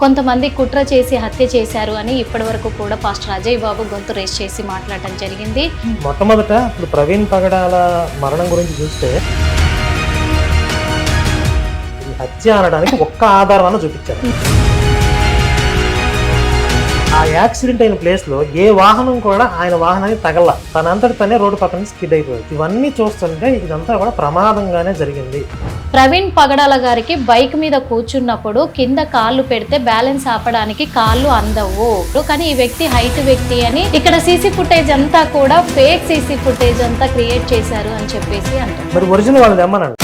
కొంతమంది కుట్ర చేసి హత్య చేశారు అని ఇప్పటివరకు కూడా పాస్టర్ అజయ్ బాబు గొంతు రేస్ చేసి మాట్లాడటం జరిగింది. మొట్టమొదట ఇప్పుడు ప్రవీణ్ పగడాల మరణం గురించి చూస్తే ఈ హత్య అనడానికి ఒక్క ఆధారం చూపించారు. ఆ యాక్సిడెంట్ అయిన ప్లేస్ లో ఏ వాహనం కూడా ఆయన వాహనానికి తగల, తనంతటి తనే రోడ్డు పక్కన స్కిడ్ అయిపోయింది. ఇవన్నీ చూస్తుంటే ఇదంతా కూడా ప్రమాదంగానే జరిగింది. ప్రవీణ్ పగడాల గారికి బైక్ మీద కూర్చున్నప్పుడు కింద కాళ్ళు పెడితే బ్యాలెన్స్ ఆపడానికి కాళ్ళు అందవు, కానీ ఈ వ్యక్తి హైట్ వ్యక్తి అని ఇక్కడ సీసీ ఫుటేజ్ అంతా కూడా ఫేక్ సీసీ ఫుటేజ్ అంతా క్రియేట్ చేశారు అని చెప్పేసి అంటారు. మరి ఒరిజినల్ వాళ్ళు తెమ్మనండి.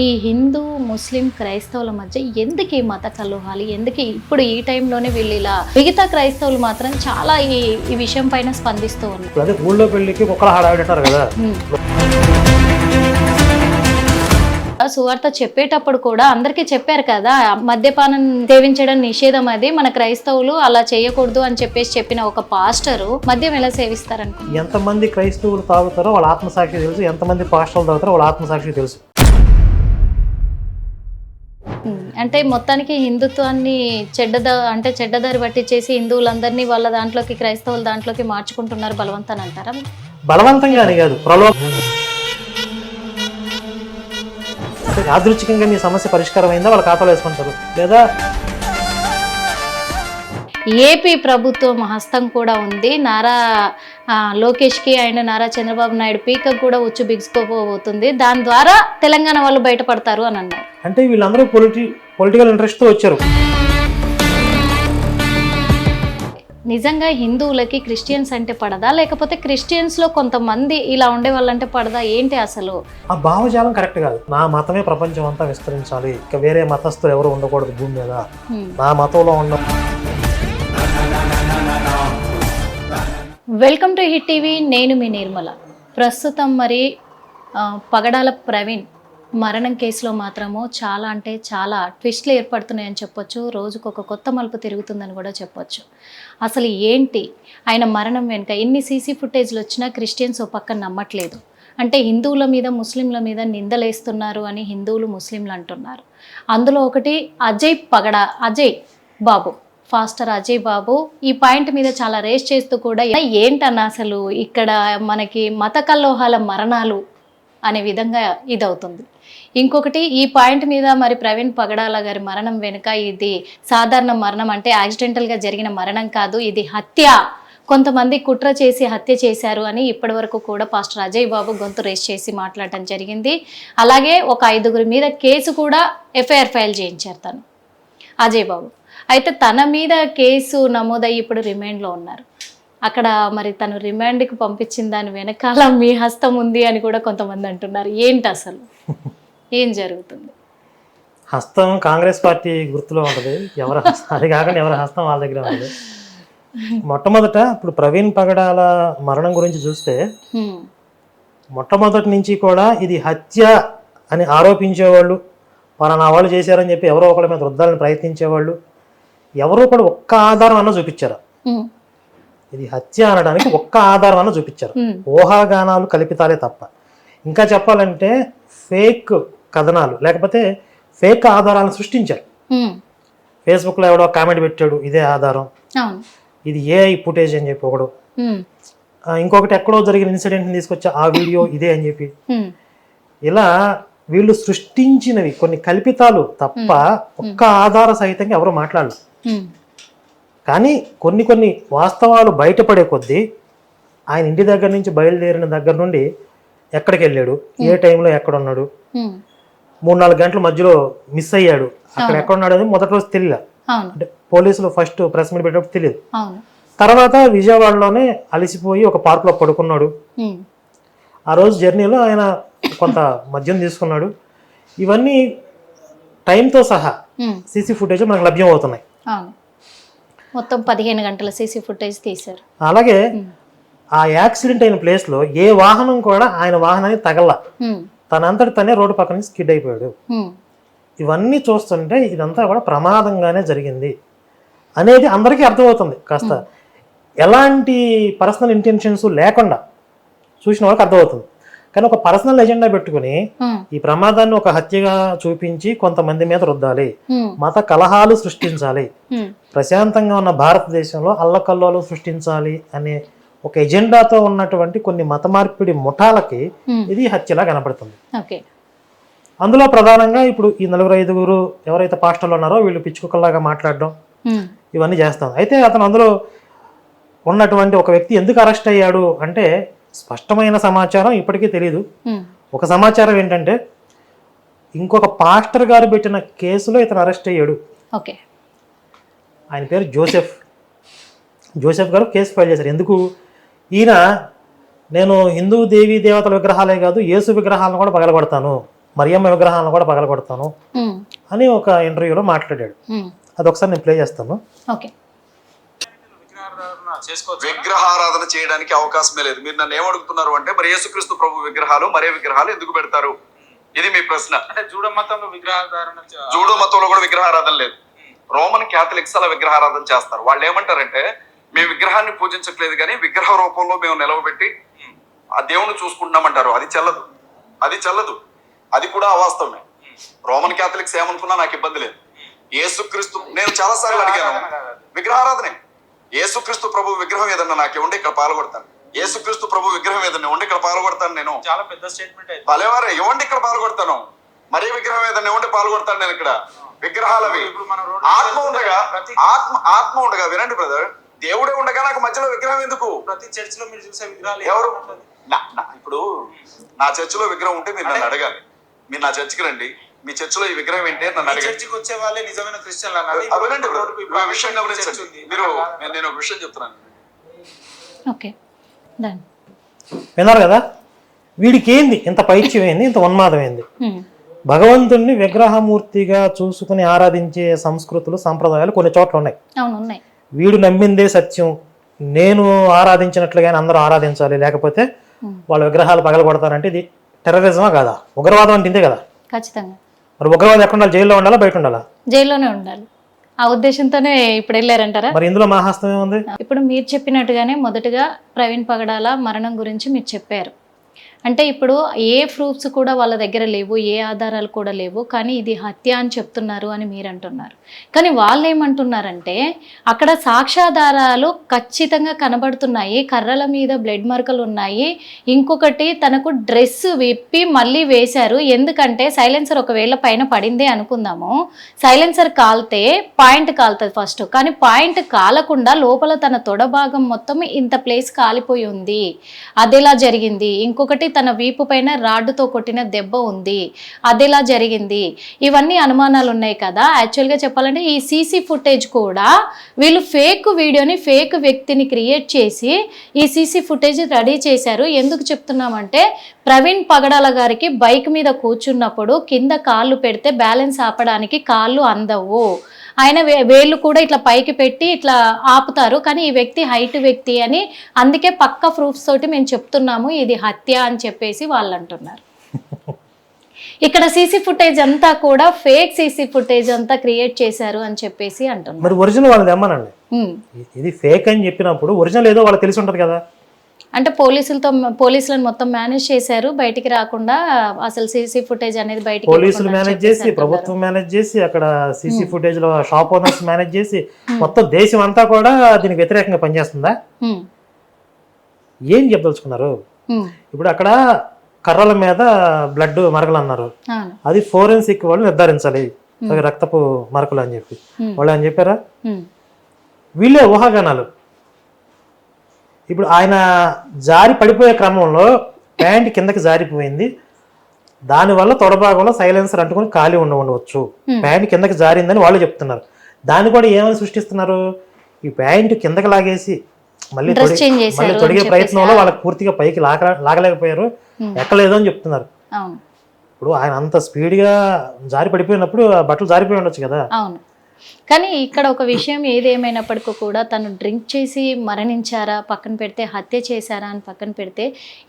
ఈ హిందూ ముస్లిం క్రైస్తవుల మధ్య ఎందుకు ఈ మత కలహాలు, ఎందుకు ఇప్పుడు ఈ టైంలోనే వీళ్ళు ఇలా, మిగతా క్రైస్తవులు మాత్రం చాలా ఈ విషయం పైన స్పందిస్తూ ఉన్నారు. అదే ఊళ్ళో పెళ్లికి కుక్కల హడావిడంటారు కదా. సువార్త చెప్పేటప్పుడు కూడా అందరికీ చెప్పారు కదా, మద్యపానం సేవించడం నిషేధం, అది మన క్రైస్తవులు అలా చేయకూడదు అని చెప్పిన ఒక పాస్టరు మద్యం ఎలా సేవిస్తారనుకో. ఎంతమంది క్రైస్తవులు తాగుతారో వాళ్ళ ఆత్మసాక్షి తెలుసు, ఎంతమంది పాస్టర్లు తాగుతారో వాళ్ళ ఆత్మసాక్షి తెలుసు. అంటే మొత్తానికి హిందుత్వాన్ని చెడ్డదారి పట్టించేసి హిందువులందరినీ వాళ్ళ దాంట్లోకి, క్రైస్తవుల దాంట్లోకి మార్చుకుంటున్నారు బలవంతాన్ని అంటారా? బలవంతంగానే కాదు, యాదృచ్ఛికంగా మీ సమస్య పరిష్కారం అయిందా వాళ్ళ ఖాతాలో వేసుకుంటారు. లేదా ఏపీ ప్రభుత్వం హస్తం కూడా ఉంది. నారా లోకేష్కి అండ్ నారా చంద్రబాబు నాయుడు పీకకు కూడా ఉచ్చు బిగుసుకోబోతుంది. దాని ద్వారా తెలంగాణ వాళ్ళు బయటపడతారు అని అన్నారు. అంటే వీళ్ళందరూ పొలిటికల్ ఇంట్రెస్ట్తో వచ్చారు. నిజంగా హిందువులకి క్రిస్టియన్స్ అంటే పడదా, లేకపోతే క్రిస్టియన్స్లో కొంతమంది ఇలా ఉండే వాళ్ళంటే పడదా, ఏంటి అసలు? ఆ భావజాలం కరెక్ట్ కాదు. నా మతమే ప్రపంచం అంతా విస్తరించాలి, ఇక వేరే మతస్థులు ఎవరు ఉండకూడదు భూమి మీద, నా మతంలో ఉన్న. వెల్కమ్ టు హిట్ టీవీ, నేను మీ నిర్మల. ప్రస్తుతం మరి పగడాల ప్రవీణ్ మరణం కేసులో మాత్రము చాలా అంటే చాలా ట్విస్ట్లు ఏర్పడుతున్నాయని చెప్పొచ్చు. రోజుకు ఒక కొత్త మలుపు తిరుగుతుందని కూడా చెప్పొచ్చు. అసలు ఏంటి ఆయన మరణం వెనుక ఎన్ని సీసీ ఫుటేజ్లు వచ్చినా క్రిస్టియన్స్ ఓ పక్క నమ్మట్లేదు. అంటే హిందువుల మీద ముస్లింల మీద నిందలేస్తున్నారు అని హిందువులు ముస్లింలు అంటున్నారు. అందులో ఒకటి అజయ్ బాబు, ఫాస్టర్ అజయ్ బాబు ఈ పాయింట్ మీద చాలా రేస్ చేస్తూ కూడా ఏంటన్నా అసలు ఇక్కడ మనకి మత కల్లోహాల మరణాలు అనే విధంగా ఇదవుతుంది. ఇంకొకటి ఈ పాయింట్ మీద మరి ప్రవీణ్ పగడాల గారి మరణం వెనుక ఇది సాధారణ మరణం, అంటే యాక్సిడెంటల్గా జరిగిన మరణం కాదు, ఇది హత్య, కొంతమంది కుట్ర చేసి హత్య చేశారు అని ఇప్పటివరకు కూడా పాస్టర్ అజయ్ బాబు గొంతు రేస్ చేసి మాట్లాడటం జరిగింది. అలాగే ఒక 5 మీద కేసు కూడా ఎఫ్ఐఆర్ ఫైల్ చేయించారు తను అజయ్ బాబు. అయితే తన మీద కేసు నమోదయ్యి ఇప్పుడు రిమాండ్లో ఉన్నారు. అక్కడ మరి తను రిమాండ్కి పంపించిన దాని వెనకాల మీ హస్తం ఉంది అని కూడా కొంతమంది అంటున్నారు. ఏంటి అసలు ఏం జరుగుతుంది? హస్తం కాంగ్రెస్ పార్టీ గుర్తులో ఉంటుంది, ఎవరి అది కాకుండా ఎవరి హస్తం వాళ్ళ దగ్గర ఉంటుంది. మొట్టమొదట ఇప్పుడు ప్రవీణ్ పగడాల మరణం గురించి చూస్తే మొట్టమొదటి నుంచి కూడా ఇది హత్య అని ఆరోపించేవాళ్ళు, పలానా వాళ్ళు చేశారని చెప్పి ఎవరో ఒకళ్ళ మీద రుద్దాలని ప్రయత్నించేవాళ్ళు ఎవరో కూడా ఒక్క ఆధారం అన్న చూపించారు. ఇది హత్య అనడానికి ఒక్క ఆధారం అన్న చూపించారు. ఊహాగానాలు కల్పితాలే తప్ప. ఇంకా చెప్పాలంటే ఫేక్ కథనాలు లేకపోతే ఫేక్ ఆధారాలను సృష్టించారు. ఫేస్బుక్లో ఎవడో కామెంట్ పెట్టాడు, ఇదే ఆధారం, ఇది ఏఐ ఫుటేజ్ అని చెప్పి ఒకడు, ఇంకొకటి ఎక్కడో జరిగిన ఇన్సిడెంట్ని తీసుకొచ్చి ఆ వీడియో ఇదే అని చెప్పి, ఇలా వీళ్ళు సృష్టించినవి కొన్ని కల్పితాలు తప్ప ఒక్క ఆధార సహితంగా ఎవరు మాట్లాడలేదు. కానీ కొన్ని వాస్తవాలు బయటపడే కొద్దీ ఆయన ఇంటి దగ్గర నుంచి బయలుదేరిన దగ్గర నుండి ఎక్కడికి వెళ్ళాడు, ఏ టైంలో ఎక్కడ ఉన్నాడు, 3-4 గంటల మధ్యలో మిస్ అయ్యాడు, అక్కడ ఎక్కడ ఉన్నాడు అని మొదటి రోజు తెలియదు. అంటే పోలీసులు ఫస్ట్ ప్రెస్ మీట్ పెట్టినప్పుడు తెలియదు. తర్వాత విజయవాడలోనే అలసిపోయి ఒక పార్కులో పడుకున్నాడు. ఆ రోజు జర్నీలో ఆయన కొంత మద్యం తీసుకున్నాడు. ఇవన్నీ టైంతో సహా సీసీ ఫుటేజ్ మనకు లభ్యం అవుతున్నాయి. మొత్తం 15 గంటల సీసీ ఫుటేజ్ తీశారు. అలాగే ఆ యాక్సిడెంట్ అయిన ప్లేస్ లో ఏ వాహనం కూడా ఆయన వాహనానికి తగల, తనంతటి తనే రోడ్డు పక్కన స్కిడ్ అయిపోయాడు. ఇవన్నీ చూస్తుంటే ఇదంతా కూడా ప్రమాదంగానే జరిగింది అనేది అందరికీ అర్థమవుతుంది. కాస్త ఎలాంటి పర్సనల్ ఇంటెన్షన్స్ లేకుండా చూసిన వాళ్ళకి అర్థమవుతుంది. కానీ ఒక పర్సనల్ ఎజెండా పెట్టుకుని ఉమ్, ఈ ప్రమాదాన్ని ఒక హత్యగా చూపించి కొంతమంది మీద రుద్దాలి, ఉమ్, మత కలహాలు సృష్టించాలి, ఉమ్, ప్రశాంతంగా ఉన్న భారతదేశంలో అల్లకల్లోలు సృష్టించాలి అనే ఒక ఎజెండాతో ఉన్నటువంటి కొన్ని మత మార్పిడి ముఠాలకి ఉమ్, ఇది హత్యలా కనపడుతుంది. ఓకే. అందులో ప్రధానంగా ఇప్పుడు ఈ 4-5 ఎవరైతే పాస్టర్లు ఉన్నారో వీళ్ళు పిచ్చుకుక్కల్లాగా మాట్లాడడం ఉమ్, ఇవన్నీ చేస్తాం. అయితే అతను అందులో ఉన్నటువంటి ఒక వ్యక్తి ఎందుకు అరెస్ట్ అయ్యాడు అంటే స్పష్టమైన సమాచారం ఇప్పటికీ తెలియదు. ఉమ్, ఒక సమాచారం ఏంటంటే ఇంకొక పాస్టర్ గారు పెట్టిన కేసులో ఇతను అరెస్ట్ అయ్యాడు. ఓకే. ఆయన పేరు జోసెఫ్ గారు కేసు ఫైల్ చేశారు. ఎందుకు? ఈయన నేను హిందూ దేవీ దేవతల విగ్రహాలే కాదు యేసు విగ్రహాలను కూడా పగలగొడతాను, మరియమ్మ విగ్రహాలను కూడా పగలగొడతాను ఉమ్, అని ఒక ఇంటర్వ్యూలో మాట్లాడాడు. ఉమ్, అది ఒకసారి నేను ప్లే చేస్తాను. ఓకే. విగ్రహారాధన చేయడానికి అవకాశమే లేదు. మీరు నన్ను ఏమడుగుతున్నారు అంటే మరి యేసుక్రీస్తు ప్రభు విగ్రహాలు మరే విగ్రహాలు ఎందుకు పెడతారు, ఇది మీ ప్రశ్న. అంటే జూడో మతంలో విగ్రహారాధన జూడో మతంలో కూడా విగ్రహారాధన లేదు. రోమన్ క్యాథలిక్స్ అలా విగ్రహారాధన చేస్తారు. వాళ్ళు ఏమంటారంటే మేము విగ్రహాన్ని పూజించట్లేదు కానీ విగ్రహ రూపంలో మేము నిలవబెట్టి ఆ దేవుని చూసుకుంటున్నామంటారు. అది చెల్లదు. అది కూడా అవాస్తవమే. రోమన్ క్యాథలిక్స్ ఏమనుకున్నా నాకు ఇబ్బంది లేదు. యేసుక్రీస్తు నేను చాలా సార్లు అడిగాను, విగ్రహారాధనే. యేసుక్రీస్తు ప్రభు విగ్రహం ఏదన్నా నాకు ఇవ్వండి, ఇక్కడ పాల్గొడతాను. యేసుక్రీస్తు ప్రభు విగ్రహం ఏదన్నా ఇవ్వండి, ఇక్కడ పాల్గొడతాను. నేను చాలా పెద్ద స్టేట్మెంట్ అయితే భలేవారే, ఇవ్వండి ఇక్కడ పాల్గొడతాను. మరే విగ్రహం ఏదన్నా ఇవ్వండి, పాల్గొడతాను. నేను ఇక్కడ విగ్రహాలవి ఇప్పుడు మన రోడ్డు ఆత్మ ఉండగా వినండి బ్రదర్, దేవుడే ఉండగా నాకు మధ్యలో విగ్రహం ఎందుకు? ప్రతి చర్చ్ లో మీరు చూసే విగ్రహాలు ఎవరు? ఇప్పుడు నా చర్చిలో విగ్రహం ఉంటే మీరు నన్ను అడగాలి. మీరు నా చర్చికి రండి, మీ చర్చిలో ఈ విగ్రహం ఏంటి నన్ను అడగాలి. చర్చికి వచ్చే వాళ్ళే నిజమైన క్రిస్టియన్లు అన్నది. వినండి విషయం గమనించండి. మీరు నేను ఒక విషయం చెప్తున్నాను. ఓకే. డన్. విన్నారు కదా, వీడికి ఏంది ఇంత పైత్యం ఏంది, ఇంత ఉన్మాదం ఏంది? ఉమ్, భగవంతుణ్ణి విగ్రహమూర్తిగా చూసుకుని ఆరాధించే సంస్కృతులు సంప్రదాయాలు కొన్ని చోట్ల ఉన్నాయి. అవును, ఉన్నాయి. వీడు నమ్మిందే సత్యం, నేను ఆరాధించినట్లుగానే అందరూ ఆరాధించాలి, లేకపోతే వాళ్ళ విగ్రహాలు పగలగొడతారంటే ఇది టెర్రరిజమా కాదా? ఉగ్రవాదం అంటే ఇంతే కదా. ఖచ్చితంగా. మరి ఉగ్రవాదం ఎక్కడ ఉండాలి? జైల్లో ఉండాలా, బయట ఉండాలా? జైల్లోనే ఉండాలి. ఆ ఉద్దేశంతోనే ఇప్పుడు వెళ్ళారంటారా? మరి ఇందులో మా హస్తం ఏముంది? ఇప్పుడు మీరు చెప్పినట్టుగానే మొదటగా ప్రవీణ్ పగడాల మరణం గురించి మీరు చెప్పారు. అంటే ఇప్పుడు ఏ ప్రూఫ్స్ కూడా వాళ్ళ దగ్గర లేవు, ఏ ఆధారాలు కూడా లేవు, కానీ ఇది హత్య అని చెప్తున్నారు అని మీరు అంటున్నారు. కానీ వాళ్ళు ఏమంటున్నారంటే అక్కడ సాక్ష్యాధారాలు ఖచ్చితంగా కనబడుతున్నాయి, కర్రల మీద బ్లడ్ మార్కలు ఉన్నాయి, ఇంకొకటి తనకు డ్రెస్ విప్పి మళ్ళీ వేశారు. ఎందుకంటే సైలెన్సర్ ఒకవేళ పైన పడిందే అనుకుందాము, సైలెన్సర్ కాలితే పాయింట్ కాలుతుంది ఫస్ట్, కానీ పాయింట్ కాలకుండా లోపల తన తొడ భాగం మొత్తం ఇంత ప్లేస్ కాలిపోయి ఉంది, అదెలా జరిగింది? ఇంకొకటి తన వీపు పైన రాడ్డుతో కొట్టిన దెబ్బ ఉంది, అదెలా జరిగింది? ఇవన్నీ అనుమానాలు ఉన్నాయి కదా. యాక్చువల్గా చెప్పాలంటే ఈ సీసీ ఫుటేజ్ కూడా వీళ్ళు ఫేక్ వీడియోని, ఫేక్ వ్యక్తిని క్రియేట్ చేసి ఈ సీసీ ఫుటేజ్ రెడీ చేశారు. ఎందుకు చెప్తున్నామంటే ప్రవీణ్ పగడాల గారికి బైక్ మీద కూర్చున్నప్పుడు కింద కాళ్ళు పెడితే బ్యాలెన్స్ ఆపడానికి కాళ్ళు అందవు, ఆయన వేళ్ళు కూడా ఇట్లా పైకి పెట్టి ఇట్లా ఆపుతారు, కానీ ఈ వ్యక్తి హైట్ వ్యక్తి అని, అందుకే పక్క ప్రూఫ్స్ తోటి మేము చెప్తున్నాము ఇది హత్య అని చెప్పేసి వాళ్ళు అంటున్నారు. ఇక్కడ సీసీ ఫుటేజ్ అంతా కూడా ఫేక్ సీసీ ఫుటేజ్ అంతా క్రియేట్ చేశారు అని చెప్పేసి అంటున్నారు. మరి ఒరిజినల్ వాళ్ళది ఏమనండి, ఇది ఫేక్ అని చెప్పినప్పుడు ఒరిజినల్ ఏదో వాళ్ళకి తెలిసి ఉంటది కదా. అంటే పోలీసులను మొత్తం మేనేజ్ చేశారు, బయటికి రాకుండా అసలు సీసీ ఫుటేజ్ అనేది బయటికి పోలీసులు మేనేజ్ చేసి, ప్రభుత్వం మేనేజ్ చేసి, అక్కడ సీసీ ఫుటేజ్ లో షాప్ ఓనర్స్ మేనేజ్ చేసి, మొత్తం దేశం అంతా కూడా దీనికి వ్యతిరేకంగా పనిచేస్తుందా? ఏం చెప్పదలుచుకున్నారు? ఇప్పుడు అక్కడ కర్రల మీద బ్లడ్ మరకలు అన్నారు, అది ఫోరెన్సిక్ వాళ్ళు నిర్ధారించాలి అవి రక్తపు మరకలు అని చెప్పి వాళ్ళు అని చెప్పారా? వీళ్ళే ఊహాగానాలు. ఇప్పుడు ఆయన జారి పడిపోయే క్రమంలో ప్యాంట్ కిందకి జారిపోయింది, దానివల్ల తొడభాగంలో సైలెన్సర్ అంటుకుని ఖాళీ ఉండవచ్చు, ప్యాంట్ కిందకి జారిందని వాళ్ళు చెప్తున్నారు. దాన్ని కూడా ఏమని సృష్టిస్తున్నారు? ఈ ప్యాంట్ కిందకి లాగేసి మళ్ళీ తొడిగే ప్రయత్నంలో వాళ్ళకి పూర్తిగా పైకి లాగలేకపోయారు, ఎక్కలేదు అని చెప్తున్నారు. ఇప్పుడు ఆయన అంత స్పీడ్గా జారి పడిపోయినప్పుడు బట్టలు జారిపోయి ఉండొచ్చు కదా. కానీ ఇక్కడ ఒక విషయం ఏదేమైనప్పటికీ కూడా తను డ్రింక్ చేసి మరణించారా పక్కన పెడితే, హత్య చేశారా అని పక్కన పెడితే,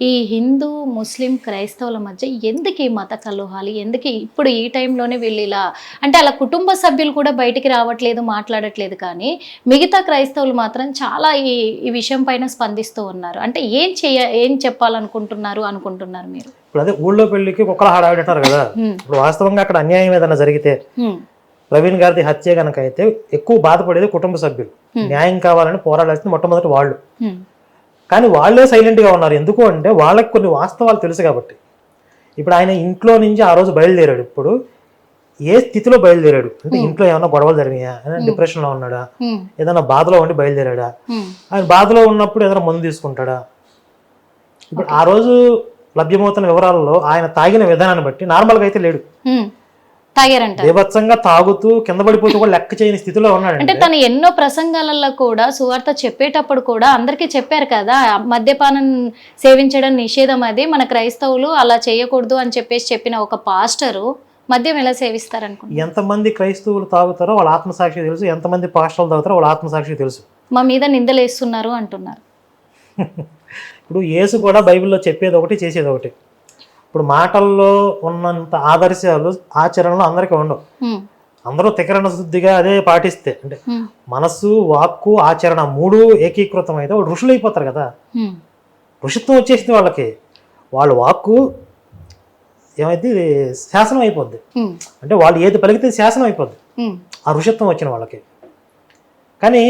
ఈ హిందూ ముస్లిం క్రైస్తవుల మధ్య ఎందుకు ఈ మత కలహాలు, ఎందుకు ఇప్పుడు ఈ టైంలోనే వీళ్ళు ఇలా అంటే అలా కుటుంబ సభ్యులు కూడా బయటికి రావట్లేదు, మాట్లాడట్లేదు, కానీ మిగతా క్రైస్తవులు మాత్రం చాలా ఈ విషయం పైన స్పందిస్తూ ఉన్నారు. అంటే ఏం చెప్పాలనుకుంటున్నారు మీరు? ఇప్పుడు అదే ఊళ్ళో పెళ్లికి కుక్కల హడావిడి అంటారు కదా. ఇప్పుడు వాస్తవంగా అక్కడ అన్యాయం ఏదైనా జరిగితే, ప్రవీణ్ గారిది హత్య కనుక అయితే ఎక్కువ బాధపడేది కుటుంబ సభ్యులు. న్యాయం కావాలని పోరాడాల్సింది మొట్టమొదటి వాళ్ళు. కానీ వాళ్ళే సైలెంట్ గా ఉన్నారు. ఎందుకు అంటే వాళ్ళకి కొన్ని వాస్తవాలు తెలుసు కాబట్టి. ఇప్పుడు ఆయన ఇంట్లో నుంచి ఆ రోజు బయలుదేరాడు. ఇప్పుడు ఏ స్థితిలో బయలుదేరాడు అంటే, ఇంట్లో ఏమైనా గొడవలు జరిగినాయా, డిప్రెషన్ లో ఉన్నాడా, ఏదైనా బాధలో ఉండి బయలుదేరాడా, ఆయన బాధలో ఉన్నప్పుడు ఏదైనా మందు తీసుకుంటాడా? ఇప్పుడు ఆ రోజు లభ్యమవుతున్న వివరాలలో ఆయన తాగిన విధానాన్ని బట్టి నార్మల్గా అయితే లేడు. తాగారంట, బీభత్సంగా తాగుతూ కింద పడిపోతూ కూడా లెక్క చేయని స్థితిలో ఉన్నాడు. అంటే తను ఎన్నో ప్రసంగాలలో కూడా సువార్త చెప్పేటప్పుడు కూడా అందరికీ చెప్పారు కదా, మద్యపానం సేవించడం నిషేధం, అది మన క్రైస్తవులు అలా చేయకూడదు అని చెప్పిన ఒక పాస్టరు మద్యం ఎలా సేవిస్తారనుకుంటున్నారు? ఎంతమంది క్రైస్తవులు తాగుతారో వాళ్ళ ఆత్మసాక్షి తెలుసు, ఎంతమంది పాస్టర్లు తాగుతారో వాళ్ళ ఆత్మసాక్షి తెలుసు. మా మీద నిందలేస్తున్నారు అంటున్నారు. ఇప్పుడు యేసు కూడా బైబిల్లో చెప్పేది ఒకటి, చేసేది ఒకటి. ఇప్పుడు మాటల్లో ఉన్నంత ఆదర్శాలు ఆచరణలో అందరికీ ఉండవు. అందరూ తికరణ శుద్ధిగా అదే పాటిస్తే, అంటే మనస్సు, వాక్కు, ఆచరణ మూడు ఏకీకృతం అయితే వాళ్ళు ఋషులు అయిపోతారు కదా. ఋషిత్వం వచ్చేసింది వాళ్ళకి. వాళ్ళ వాక్కు ఏమైతే శాసనం అయిపోద్ది. అంటే వాళ్ళు ఏది పలికితే శాసనం అయిపోద్ది ఆ ఋషిత్వం వచ్చిన వాళ్ళకి. కానీ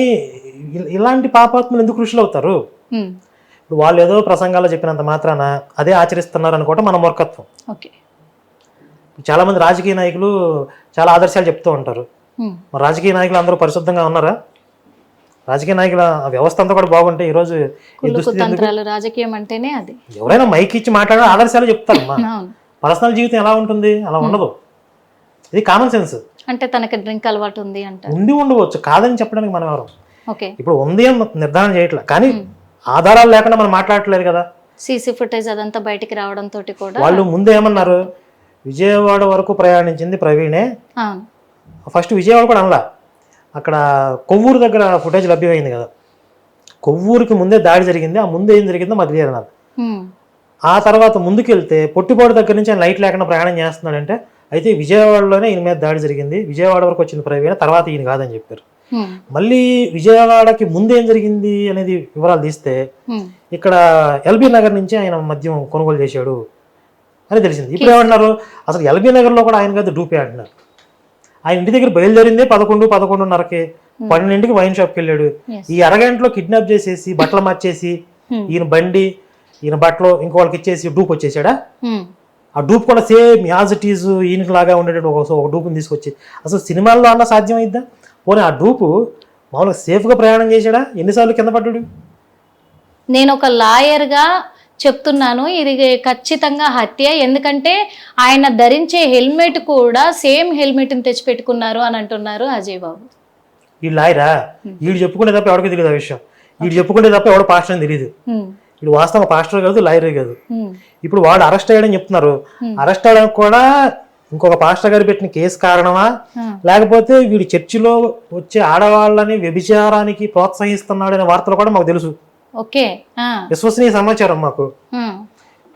ఇలాంటి పాపాత్మలు ఎందుకు ఋషులు అవుతారు? ఇప్పుడు వాళ్ళు ఏదో ప్రసంగాల్లో చెప్పినంత మాత్రాన అదే ఆచరిస్తున్నారు అనుకోవటం మన మూర్ఖత్వం. చాలా మంది రాజకీయ నాయకులు చాలా ఆదర్శాలు చెప్తూ ఉంటారు. మరి రాజకీయ నాయకులు అందరూ పరిశుద్ధంగా ఉన్నారా? రాజకీయ నాయకుల వ్యవస్థ అంతా కూడా బాగుంటే ఈరోజు రాజకీయం అంటేనే అది. ఎవరైనా మైక్ ఇచ్చి మాట్లాడే ఆదర్శాలు చెప్తారు. పర్సనల్ జీవితం ఎలా ఉంటుంది? అలా ఉండదు. ఇది కామన్ సెన్స్. అంటే తనకి డ్రింక్ అలవాటు ఉంది అంటే ఉండవచ్చు, కాదని చెప్పడానికి మనం ఎవరు? ఓకే, ఇప్పుడు ఉంది అని నిర్ధారణ చేయట్లా, కానీ ఆధారాలు లేకుండా మనం మాట్లాడట్లేదు కదా. సీసీ ఫుటేజ్ అదంతా బయటికి రావడంతో కూడా వాళ్ళు ముందు ఏమన్నారు, విజయవాడ వరకు ప్రయాణించింది ప్రవీణే. ఫస్ట్ విజయవాడ కూడా అనలా, అక్కడ కొవ్వూరు దగ్గర ఫుటేజ్ లభ్యమైంది కదా. కొవ్వూరుకి ముందే దాడి జరిగింది, ఆ ముందు ఏం జరిగిందో మాకు తెలియదు అన్నారు. ఆ తర్వాత ముందుకెళ్తే పొట్టిపాడు దగ్గర నుంచి ఆయన లైట్ లేకుండా ప్రయాణం చేస్తున్నాడంటే, అయితే విజయవాడలోనే ఈయన మీద దాడి జరిగింది, విజయవాడ వరకు వచ్చింది ప్రవీణ, తర్వాత ఈయన కాదని చెప్పారు. మళ్ళీ విజయవాడకి ముందు ఏం జరిగింది అనేది వివరాలు తీస్తే, ఇక్కడ ఎల్బీ నగర్ నుంచి ఆయన మద్యం కొనుగోలు చేశాడు అని తెలిసింది. ఇప్పుడు ఏమన్నారు, అసలు ఎల్బీ నగర్లో కూడా ఆయన కదా డూపే అంటున్నారు. ఆయన ఇంటి దగ్గర బయలుదేరిందే 11:30కి, 12ంటికి వైన్ షాప్కి వెళ్ళాడు. ఈ అరగంటలో కిడ్నాప్ చేసేసి బట్టలు మార్చేసి ఈయన బండి, ఈయన బట్టలు ఇంకో వాళ్ళకి ఇచ్చేసి డూప్ వచ్చేసాడా? ఆ డూప్ కూడా సేమ్ యాజ్ ఇట్ ఈజ్ ఈయనకి లాగా ఉండేటట్టు ఒక డూప్ని తీసుకొచ్చి, అసలు సినిమాల్లో అన్న సాధ్యం అయిద్దా? పోనీ ఆ డూపు మామూలుగా సేఫ్గా ప్రయాణం చేశాడా? ఎన్నిసార్లు కింద పడ్డాడు? నేను ఒక లాయర్గా చెప్తున్నాను, ఇది ఖచ్చితంగా హత్య. ఎందుకంటే ఆయన ధరించే హెల్మెట్ కూడా సేమ్ హెల్మెట్ని తెచ్చిపెట్టుకున్నారు అని అంటున్నారు అజయ్ బాబు. ఈ లాయరా? వీడు చెప్పుకునే తప్ప ఎవరికి తెలియదు ఆ విషయం. వీడు చెప్పుకునే తప్ప ఎవడో పాస్టర్ అని తెలియదు. వీడు వాస్తవంగా పాస్టర్ కాదు, లాయరే కాదు. ఇప్పుడు వాడు అరెస్ట్ అయ్యాడని చెప్తున్నారు. అరెస్ట్ అయ్యడానికి కూడా ఇంకొక పాస్టర్ గారు పెట్టిన కేసు కారణమా, లేకపోతే వీడు చర్చిలో వచ్చే ఆడవాళ్ళని వ్యభిచారానికి ప్రోత్సహిస్తున్నాడు అనే వార్తలు కూడా మాకు తెలుసు. విశ్వసనీయ సమాచారం మాకు.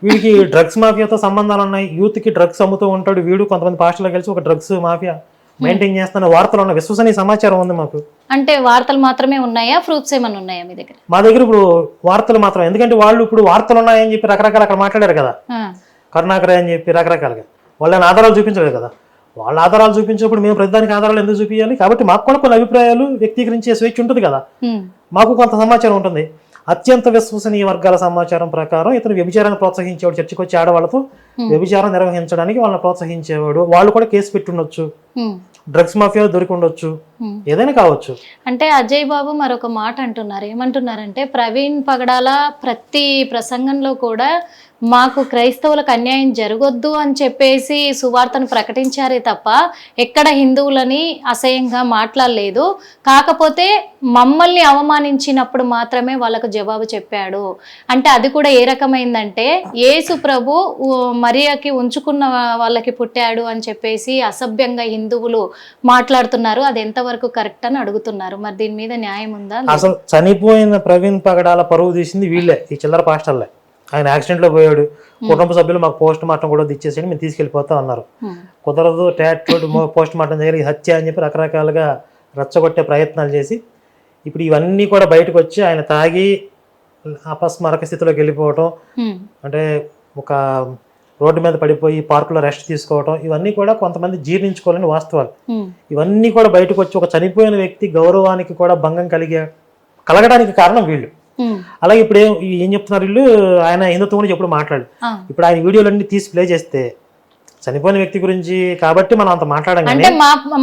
వీడికి డ్రగ్స్ మాఫియాతో సంబంధాలు ఉన్నాయి, యూత్ కి డ్రగ్స్ అమ్ముతూ ఉంటాడు వీడు, కొంతమంది పాస్టర్లు కలిసి ఒక డ్రగ్స్ మాఫియా మెయింటైన్ చేస్తున్న వార్తలు ఉన్న విశ్వసనీయ సమాచారం ఉంది మాకు. అంటే వార్తలు మాత్రమే ఉన్నాయా, ప్రూఫ్స్ ఏమైనా ఉన్నాయా మీ దగ్గర? మా దగ్గర ఇప్పుడు వార్తలు మాత్రం. ఎందుకంటే వాళ్ళు ఇప్పుడు వార్తలు ఉన్నాయని చెప్పి రకరకాల అక్కడ మాట్లాడారు కదా, కరుణాకర్ అని చెప్పి రకరకాలుగా. వాళ్ళని ఆధారాలు చూపించలేదు కదా. వాళ్ళ ఆధారాలు చూపించినప్పుడు మేము ప్రతిదానికి ఆధారాలు ఎందుకు చూపించాలి? కాబట్టి మాకు కూడా కొన్ని అభిప్రాయాలు వ్యక్తీకరించే స్వేచ్ఛ ఉంటుంది కదా, మాకు కొంత సమాచారం ఉంటుంది. అత్యంత విశ్వసనీయ వర్గాల సమాచారం ప్రకారం ఇతను వ్యభిచారాన్ని ప్రోత్సహించేవాడు, చర్చకు వచ్చి ఆడవాళ్ళతో వ్యభిచారం నిర్వహించడానికి వాళ్ళని ప్రోత్సహించేవాడు. వాళ్ళు కూడా కేసు పెట్టుండొచ్చు, డ్రగ్స్ మాఫియా దొరికి ఉండొచ్చు, ఏదైనా కావచ్చు. అంటే అజయ్ బాబు మరొక మాట అంటున్నారు. ఏమంటున్నారంటే, ప్రవీణ్ పగడాల ప్రతి ప్రసంగంలో కూడా మాకు క్రైస్తవులకు అన్యాయం జరగొద్దు అని చెప్పేసి సువార్తను ప్రకటించారే తప్ప ఎక్కడ హిందువులని అసహ్యంగా మాట్లాడలేదు. కాకపోతే మమ్మల్ని అవమానించినప్పుడు మాత్రమే వాళ్ళకు జవాబు చెప్పాడు. అంటే అది కూడా ఏ రకమైందంటే యేసు ప్రభు మరియకి ఉంచుకున్న వాళ్ళకి పుట్టాడు అని చెప్పేసి అసభ్యంగా హిందువులు మాట్లాడుతున్నారు. అది ఎంతవరకు కరెక్ట్ అని అడుగుతున్నారు. మరి దీని మీద న్యాయం ఉందా? అసలు చనిపోయిన ప్రవీణ్ పగడాల పరువు తీసింది వీళ్ళే, ఈ చిల్లర పాస్టర్లే. ఆయన యాక్సిడెంట్లో పోయాడు, కుటుంబ సభ్యులు మాకు పోస్ట్ మార్టం కూడా ఇచ్చేసి మేము తీసుకెళ్ళిపోతా అన్నారు. కుదరదు, పోస్ట్ మార్టం దగ్గర హత్య అని చెప్పి రకరకాలుగా రెచ్చగొట్టే ప్రయత్నాలు చేసి ఇప్పుడు ఇవన్నీ కూడా బయటకు వచ్చి ఆయన తాగి అపస్మారక స్థితిలోకి వెళ్ళిపోవటం, అంటే ఒక రోడ్డు మీద పడిపోయి పార్కులో రెస్ట్ తీసుకోవటం, ఇవన్నీ కూడా కొంతమంది జీర్ణించుకోవాలని వాస్తవాలు. ఇవన్నీ కూడా బయటకు వచ్చి ఒక చనిపోయిన వ్యక్తి గౌరవానికి కూడా భంగం కలగడానికి కారణం వీళ్ళు. అలాగే ఇప్పుడు ఏం చెప్తున్నారు వీళ్ళు, ఆయన హిందుత్వం గురించి ఎప్పుడు మాట్లాడు. ఇప్పుడు ఆయన వీడియోలన్నీ తీసి ప్లే చేస్తే చనిపోయిన వ్యక్తి గురించి కాబట్టి మనం అంత మాట్లాడాం. అంటే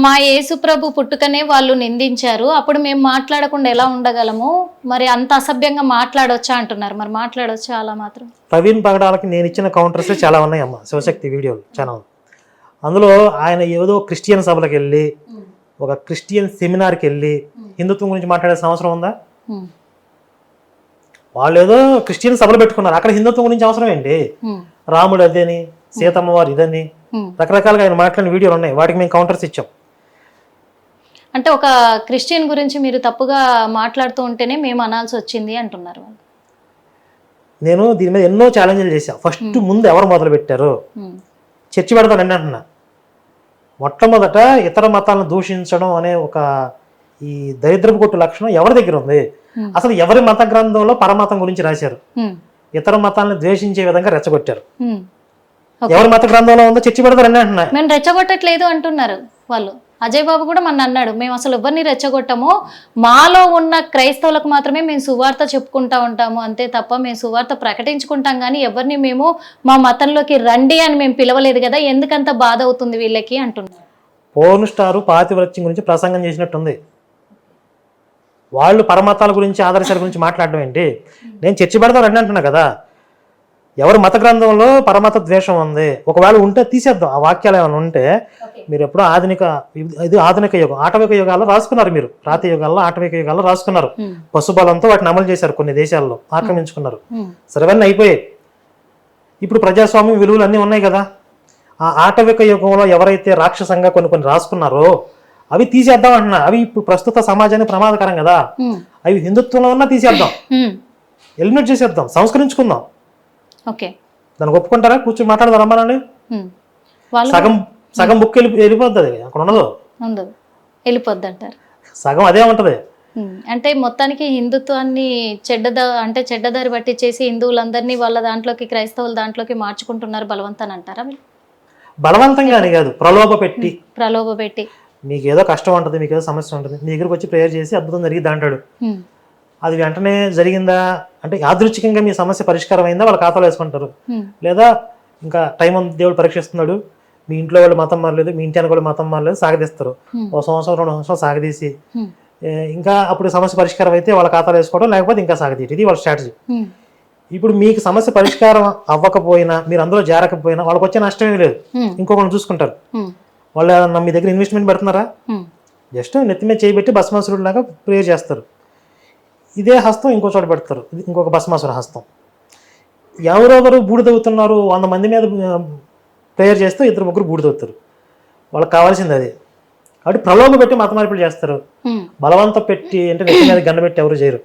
మా యేసు ప్రభు పుట్టుకనే వాళ్ళు నిందించారు, అప్పుడు మేము మాట్లాడకుండా ఎలా ఉండగలము? మరి అంత అసభ్యంగా మాట్లాడొచ్చా అంటున్నారు. మరి మాట్లాడొచ్చా అలా మాత్రం? ప్రవీణ్ పగడాలకి నేను ఇచ్చిన కౌంటర్స్ చాలా ఉన్నాయి అమ్మ, శివశక్తి వీడియోలు ఛానల్. అందులో ఆయన ఏదో క్రిస్టియన్ సభలకు వెళ్ళి, ఒక క్రిస్టియన్ సెమినార్కి వెళ్ళి హిందుత్వం గురించి మాట్లాడాల్సిన అవసరం ఉందా? వాళ్ళు ఏదో క్రిస్టియన్ సభలు పెట్టుకున్నారు, అక్కడ హిందుత్వం గురించి అవసరం ఏంటి? రాముడు అదేని, సీతమ్మ వారు ఇదని, రకరకాలుగా ఆయన మాట్లాడిన వీడియోలు ఉన్నాయి, వాటికి మేము కౌంటర్స్ ఇచ్చాం. అంటే ఒక క్రిస్టియన్ గురించి మీరు తప్పుగా మాట్లాడుతూ ఉంటేనే మేము అనాల్సి వచ్చింది అంటున్నారు. నేను దీని మీద ఎన్నో ఛాలెంజ్లు చేశాను. ఫస్ట్ ముందు ఎవరు మొదలు పెట్టారు? చర్చి పెడతానండి అంటున్నా. మొట్టమొదట ఇతర మతాలను దూషించడం అనే ఒక ఈ దరిద్రపు కొట్టు లక్షణం ఎవరి దగ్గర ఉంది? అసలు ఎవరి మత గ్రంథంలో పరమతం గురించి రాశారు? ఇతర మతాలను ద్వేషించే విధంగా రెచ్చగొట్టారు. ఎవరి మత గ్రంథంలో ఉందో చర్చి పెడతారండి అంటున్నా. మేము రెచ్చగొట్టట్లేదు అంటున్నారు వాళ్ళు. అజయ్ బాబు కూడా మన అన్నాడు, మేము అసలు ఎవరిని రెచ్చగొట్టము, మాలో ఉన్న క్రైస్తవులకు మాత్రమే మేము సువార్త చెప్పుకుంటా ఉంటాము అంతే తప్ప మేము సువార్త ప్రకటించుకుంటాం కానీ ఎవరిని మేము మా మతంలోకి రండి అని మేము పిలవలేదు కదా, ఎందుకంత బాధ అవుతుంది వీళ్ళకి అంటున్నారు. పోర్న్ స్టారు పాతివ్రత్యం గురించి ప్రసంగం చేసినట్టుంది. వాళ్ళు పరమతాల గురించి ఆదర్శాల గురించి మాట్లాడడం ఏంటి? నేను చర్చి పెడతానండి అంటున్నా కదా. ఎవరు మత గ్రంథంలో పరమత ద్వేషం ఉంది, ఒకవేళ ఉంటే తీసేద్దాం. ఆ వాక్యాలు ఏమైనా ఉంటే మీరు ఎప్పుడో ఆధునిక యుగం, ఆటవిక యుగాల్లో రాసుకున్నారు. మీరు రాతి యుగాల్లో, ఆటవిక యుగాల్లో రాసుకున్నారు. పశుబలంతో వాటిని అమలు చేశారు, కొన్ని దేశాల్లో ఆక్రమించుకున్నారు. సర్వన్నీ అయిపోయాయి. ఇప్పుడు ప్రజాస్వామ్యం విలువలు అన్నీ ఉన్నాయి కదా. ఆ ఆటవిక యుగంలో ఎవరైతే రాక్షసంగా కొన్ని రాసుకున్నారో అవి తీసేద్దాం అంటున్నా. అవి ఇప్పుడు ప్రస్తుత సమాజానికి ప్రమాదకరం కదా. అవి హిందుత్వంలో ఉన్నా తీసేద్దాం, ఎలిమినేట్ చేసేద్దాం, సంస్కరించుకుందాం. దానికి ఒప్పుకుంటారా? కూర్చొని మాట్లాడదాం రమ్మానండి. సగం బుక్ వెళ్ళిపోద్ది, అక్కడ ఉండదు, వెళ్ళిపోద్ది అంటారు. సగం అదే ఉంటది. అంటే మొత్తానికి హిందుత్వాన్ని చెడ్డదారి పట్టించేసి హిందువులందరినీ వాళ్ళ దాంట్లోకి, క్రైస్తవుల దాంట్లోకి మార్చుకుంటున్నారు బలవంతాన్ని అంటారా? బలవంతంగానే కాదు, ప్రలోభ పెట్టి మీకు ఏదో కష్టం ఉంటుంది, మీకు ఏదో సమస్య ఉంటుంది, మీ దగ్గరకు వచ్చి ప్రేయర్ చేసి అద్భుతం జరిగింది అంటాడు. అది వెంటనే జరిగిందా అంటే యాదృచ్ఛికంగా మీ సమస్య పరిష్కారం అయిందా వాళ్ళ ఖాతాలో వేసుకుంటారు. లేదా ఇంకా టైం ఉంది, దేవుడు పరీక్షిస్తున్నాడు, మీ ఇంట్లో వాళ్ళు మతం మారలేదు, మీ ఇంటి వాళ్ళు మతం మారలేదు, సాగదీస్తారు. 1 సంవత్సరం 2 సంవత్సరాలు సాగదీసి ఇంకా అప్పుడు సమస్య పరిష్కారం అయితే వాళ్ళ ఖాతాలో వేసుకోవడం, లేకపోతే ఇంకా సాగదీయటం. ఇది వాళ్ళ స్ట్రాటజీ. ఇప్పుడు మీకు సమస్య పరిష్కారం అవ్వకపోయినా, మీరు అందులో జారకపోయినా వాళ్ళకి వచ్చే నష్టమే లేదు, ఇంకొకరిని చూసుకుంటారు. వాళ్ళు మీ దగ్గర ఇన్వెస్ట్మెంట్ పెడుతున్నారా? జస్ట్ నెత్తి మీద చేయబెట్టి భస్మాసురుడు లాగా ప్రేయర్ చేస్తారు. ఇదే హస్తం ఇంకో చోట పెడతారు, ఇంకొక భస్మాసుర హస్తం. ఎవరెవరు బూడిదవుతున్నారు, 100 మంది మీద ప్రేయర్ చేస్తే 2-3 బూడిదవుతారు. వాళ్ళకి కావాల్సింది అదే. కాబట్టి ప్రలోభ పెట్టి మత మార్పిడి చేస్తారు. బలవంతం పెట్టి అంటే నెత్తి మీద గండ పెట్టి ఎవరు చేయరు.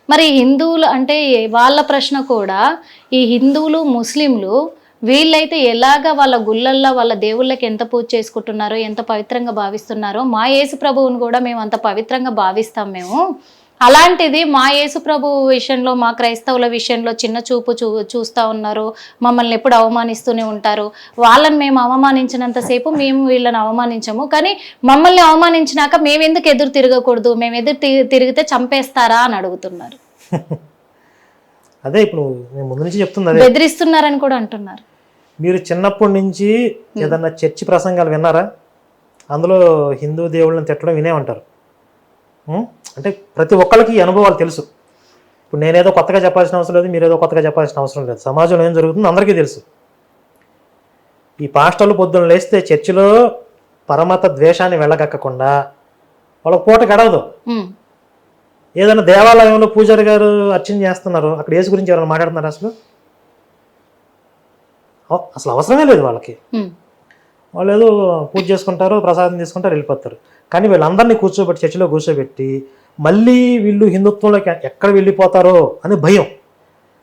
మరి హిందువులు అంటే వాళ్ళ ప్రశ్న కూడా, ఈ హిందువులు ముస్లింలు వీళ్ళైతే ఎలాగ వాళ్ళ గుళ్ళల్లో వాళ్ళ దేవుళ్ళకి ఎంత పూజ చేసుకుంటున్నారో, ఎంత పవిత్రంగా భావిస్తున్నారో, మా యేసు ప్రభువుని కూడా మేము అంత పవిత్రంగా భావిస్తాం మేము. అలాంటిది మా యేసు ప్రభు విషయంలో, మా క్రైస్తవుల విషయంలో చిన్న చూపు చూస్తూ ఉన్నారు, మమ్మల్ని ఎప్పుడు అవమానిస్తూనే ఉంటారు. వాళ్ళని మేము అవమానించినంతసేపు మేము వీళ్ళని అవమానించము, కానీ మమ్మల్ని అవమానించినాక మేమెందుకు ఎదురు తిరగకూడదు, మేము ఎదురు తిరిగితే చంపేస్తారా అని అడుగుతున్నారు. అదే ఇప్పుడు నేను ముందు నుంచి చెప్తున్నా, బెదిరిస్తున్నారని కూడా అంటున్నారు. మీరు చిన్నప్పటి నుంచి ఏదన్నా చర్చి ప్రసంగాలు విన్నారా? అందులో హిందూ దేవుళ్ళని తిట్టడం వినే ఉంటారు. అంటే ప్రతి ఒక్కరికి ఈ అనుభవాలు తెలుసు. ఇప్పుడు నేనేదో కొత్తగా చెప్పాల్సిన అవసరం లేదు, మీరేదో కొత్తగా చెప్పాల్సిన అవసరం లేదు. సమాజంలో ఏం జరుగుతుందో అందరికీ తెలుసు. ఈ పాస్టర్లు పొద్దున్న లేస్తే చర్చిలో పరమత ద్వేషాన్ని వెళ్ళగక్కకుండా వాళ్ళకి పూట గడవదు. ఏదైనా దేవాలయంలో పూజారి గారు అర్చన చేస్తున్నారు, అక్కడ యేసు గురించి ఎవరైనా మాట్లాడుతున్నారు? అసలు అవసరమే లేదు వాళ్ళకి. వాళ్ళు ఏదో పూజ చేసుకుంటారు, ప్రసాదం తీసుకుంటారు, వెళ్ళిపోతారు. కానీ వీళ్ళందరినీ కూర్చోబెట్టి చర్చిలో కూర్చోబెట్టి మళ్ళీ వీళ్ళు హిందుత్వంలోకి ఎక్కడ వెళ్ళిపోతారో అనే భయం,